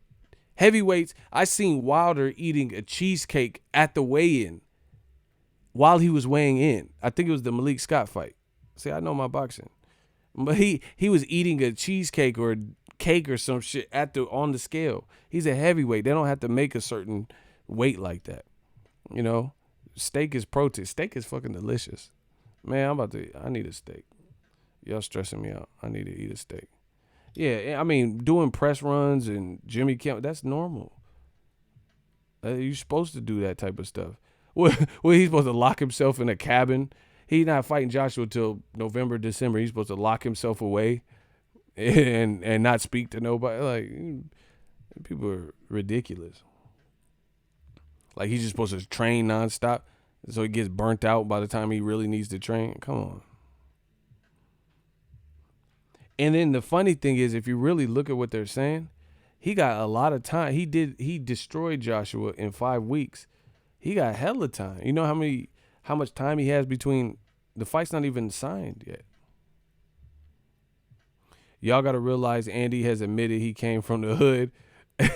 Heavyweights, I seen Wilder eating a cheesecake at the weigh-in while he was weighing in. I think it was the Malik Scott fight. See, I know my boxing. But he was eating a cheesecake or a cake or some shit on the scale. He's a heavyweight. They don't have to make a certain weight like that. You know? Steak is protein. Steak is fucking delicious. Man, I need a steak. Y'all stressing me out. I need to eat a steak. Yeah, I mean, doing press runs and Jimmy Kimmel, that's normal. You're supposed to do that type of stuff. Well, he's supposed to lock himself in a cabin. He's not fighting Joshua till November, December. He's supposed to lock himself away and not speak to nobody. Like, people are ridiculous. Like, he's just supposed to train nonstop so he gets burnt out by the time he really needs to train. Come on. And then the funny thing is, if you really look at what they're saying, he got a lot of time. He destroyed Joshua in 5 weeks. He got hella time. You know how much time he has between the fight's not even signed yet. Y'all got to realize Andy has admitted he came from the hood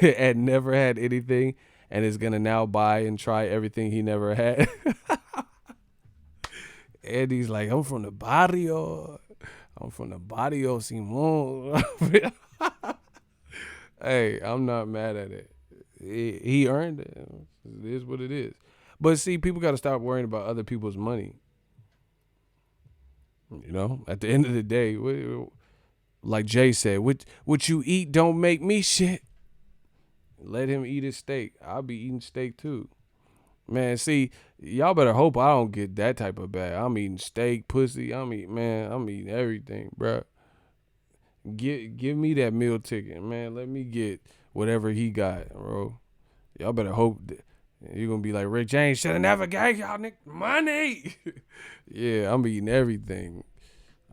and never had anything and is going to now buy and try everything he never had. Andy's like, I'm from the barrio. I'm from the barrio, Simon. Hey, I'm not mad at it. He earned it. It is what it is. But see, people got to stop worrying about other people's money. You know, at the end of the day, like Jay said, what you eat don't make me shit. Let him eat his steak. I'll be eating steak too. Man, see, y'all better hope I don't get that type of bag. I'm eating steak, pussy. I'm eating everything, bro. Give me that meal ticket, man. Let me get whatever he got, bro. Y'all better hope that you're going to be like, Rick James should have never gave y'all money. Yeah, I'm eating everything.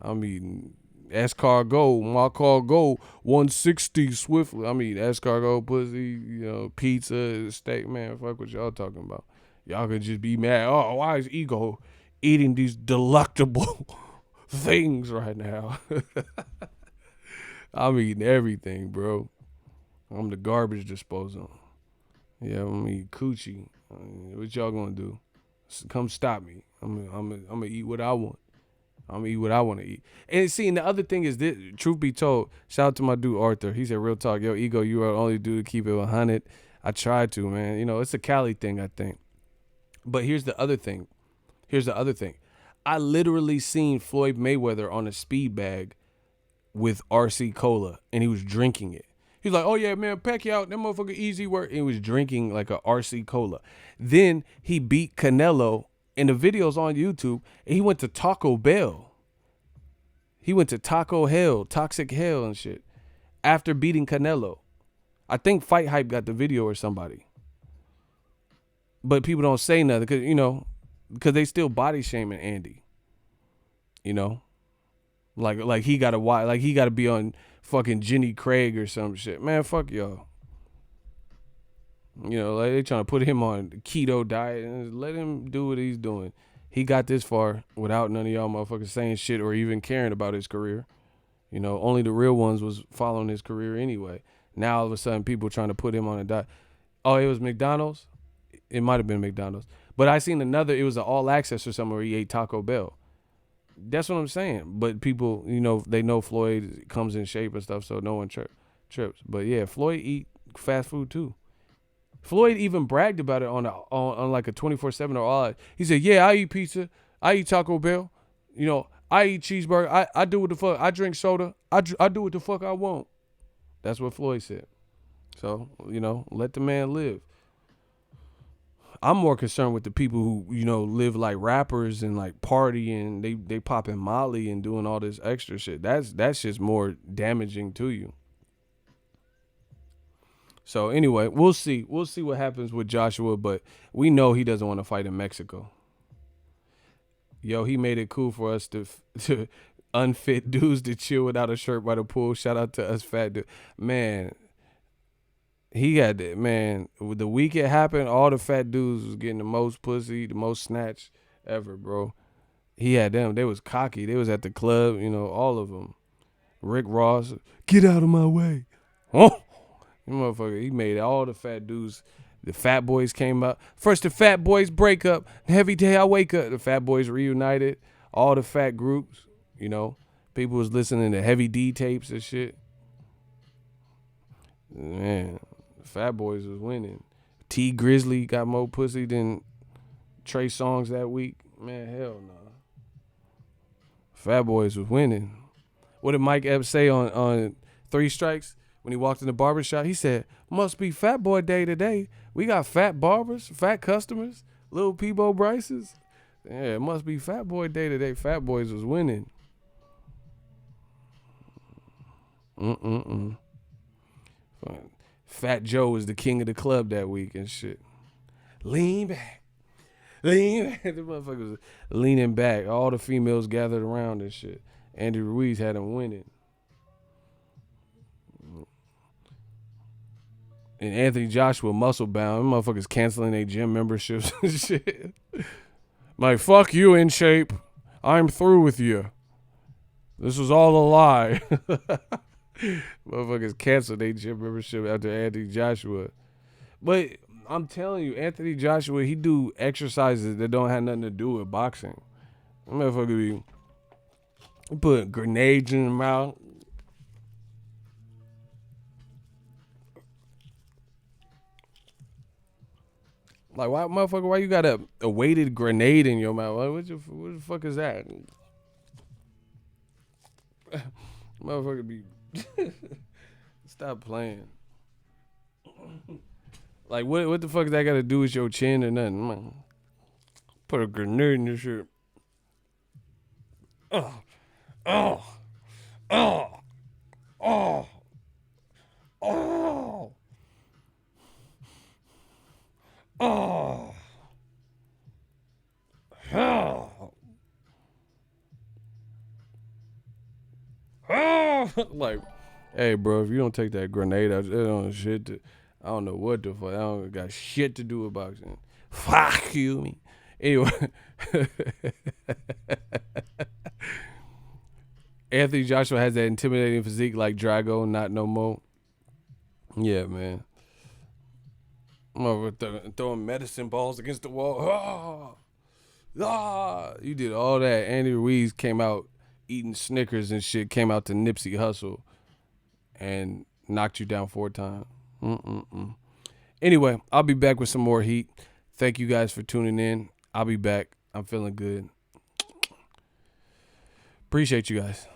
I'm eating escargot, my cargo, 160 swiftly. I'm eating escargot, pussy, pizza, steak, man. Fuck what y'all talking about. Y'all could just be mad. Oh, why is Ego eating these delectable things right now? I'm eating everything, bro. I'm the garbage disposal. Yeah, I'm eating coochie. What y'all gonna do? Come stop me. I'm gonna eat what I want. I'm gonna eat what I want to eat. And see, and the other thing is this, truth be told, shout out to my dude Arthur. He said, real talk, yo, Ego, you are the only dude to keep it 100. I tried to, man. It's a Cali thing, I think. But here's the other thing. I literally seen Floyd Mayweather on a speed bag with RC Cola, and he was drinking it. He's like, oh yeah, man, Pacquiao, that motherfucker easy work. And he was drinking like a RC Cola. Then he beat Canelo, and the video's on YouTube, and he went to Taco Bell. He went to Taco Hell, Toxic Hell and shit, after beating Canelo. I think Fight Hype got the video or somebody. But people don't say nothing because they still body shaming Andy. Like he gotta watch, like he gotta be on fucking Jenny Craig or some shit. Man, fuck y'all. Like they trying to put him on keto diet and let him do what he's doing. He got this far without none of y'all motherfuckers saying shit or even caring about his career. Only the real ones was following his career anyway. Now all of a sudden people trying to put him on a diet. Oh, it was McDonald's? It might have been McDonald's. But I seen another, it was an All Access or something where he ate Taco Bell. That's what I'm saying. But people, they know Floyd comes in shape and stuff, so no one trips. But yeah, Floyd eat fast food too. Floyd even bragged about it on like a 24/7 or all. He said, yeah, I eat pizza. I eat Taco Bell. I eat cheeseburger. I do what the fuck. I drink soda. I do what the fuck I want. That's what Floyd said. So, let the man live. I'm more concerned with the people who, live like rappers and like party and they popping Molly and doing all this extra shit. That's just more damaging to you. So anyway, we'll see. We'll see what happens with Joshua, but we know he doesn't want to fight in Mexico. Yo, he made it cool for us to unfit dudes to chill without a shirt by the pool. Shout out to us fat dudes. Man, he had it, man. The week it happened, all the fat dudes was getting the most pussy, the most snatch ever, bro. He had them. They was cocky. They was at the club, all of them. Rick Ross, get out of my way. Oh, you motherfucker. He made all the fat dudes. The Fat Boys came up. First the Fat Boys break up. Every day I wake up. The Fat Boys reunited. All the fat groups, People was listening to Heavy D tapes and shit. Man, the Fat Boys was winning. T Grizzly got more pussy than Trey Songz that week. Man, hell no. Fat Boys was winning. What did Mike Epps say on Three Strikes when he walked in the barbershop? He said, must be Fat Boy Day today. We got fat barbers, fat customers, little Peebo Bryces. Yeah, it must be Fat Boy Day today. Fat Boys was winning. Fat Joe was the king of the club that week and shit. Lean back. The motherfucker was leaning back. All the females gathered around and shit. Andy Ruiz had him winning. And Anthony Joshua muscle bound. Them motherfuckers canceling their gym memberships and shit. Like, fuck you, In Shape. I'm through with you. This was all a lie. Motherfuckers canceled their gym membership after Anthony Joshua. But I'm telling you, Anthony Joshua, he do exercises that don't have nothing to do with boxing. That motherfucker be put grenades in the mouth. Like, why, motherfucker, why you got a weighted grenade in your mouth? Like, what the fuck is that? Motherfucker be... Stop playing. Like, what the fuck does that got to do with your chin or nothing? Man, put a grenade in your shirt. Oh. Like, hey, bro, if you don't take that grenade out, I don't know what the fuck. I don't got shit to do with boxing. Fuck you, me. Anyway. Anthony Joshua has that intimidating physique like Drago, not no more. Yeah, man. I'm over throwing medicine balls against the wall. You did all that. Andy Ruiz came out eating Snickers and shit, came out to Nipsey Hussle and knocked you down 4 times. Anyway, I'll be back with some more heat. Thank you guys for tuning in. I'll be back. I'm feeling good. Appreciate you guys.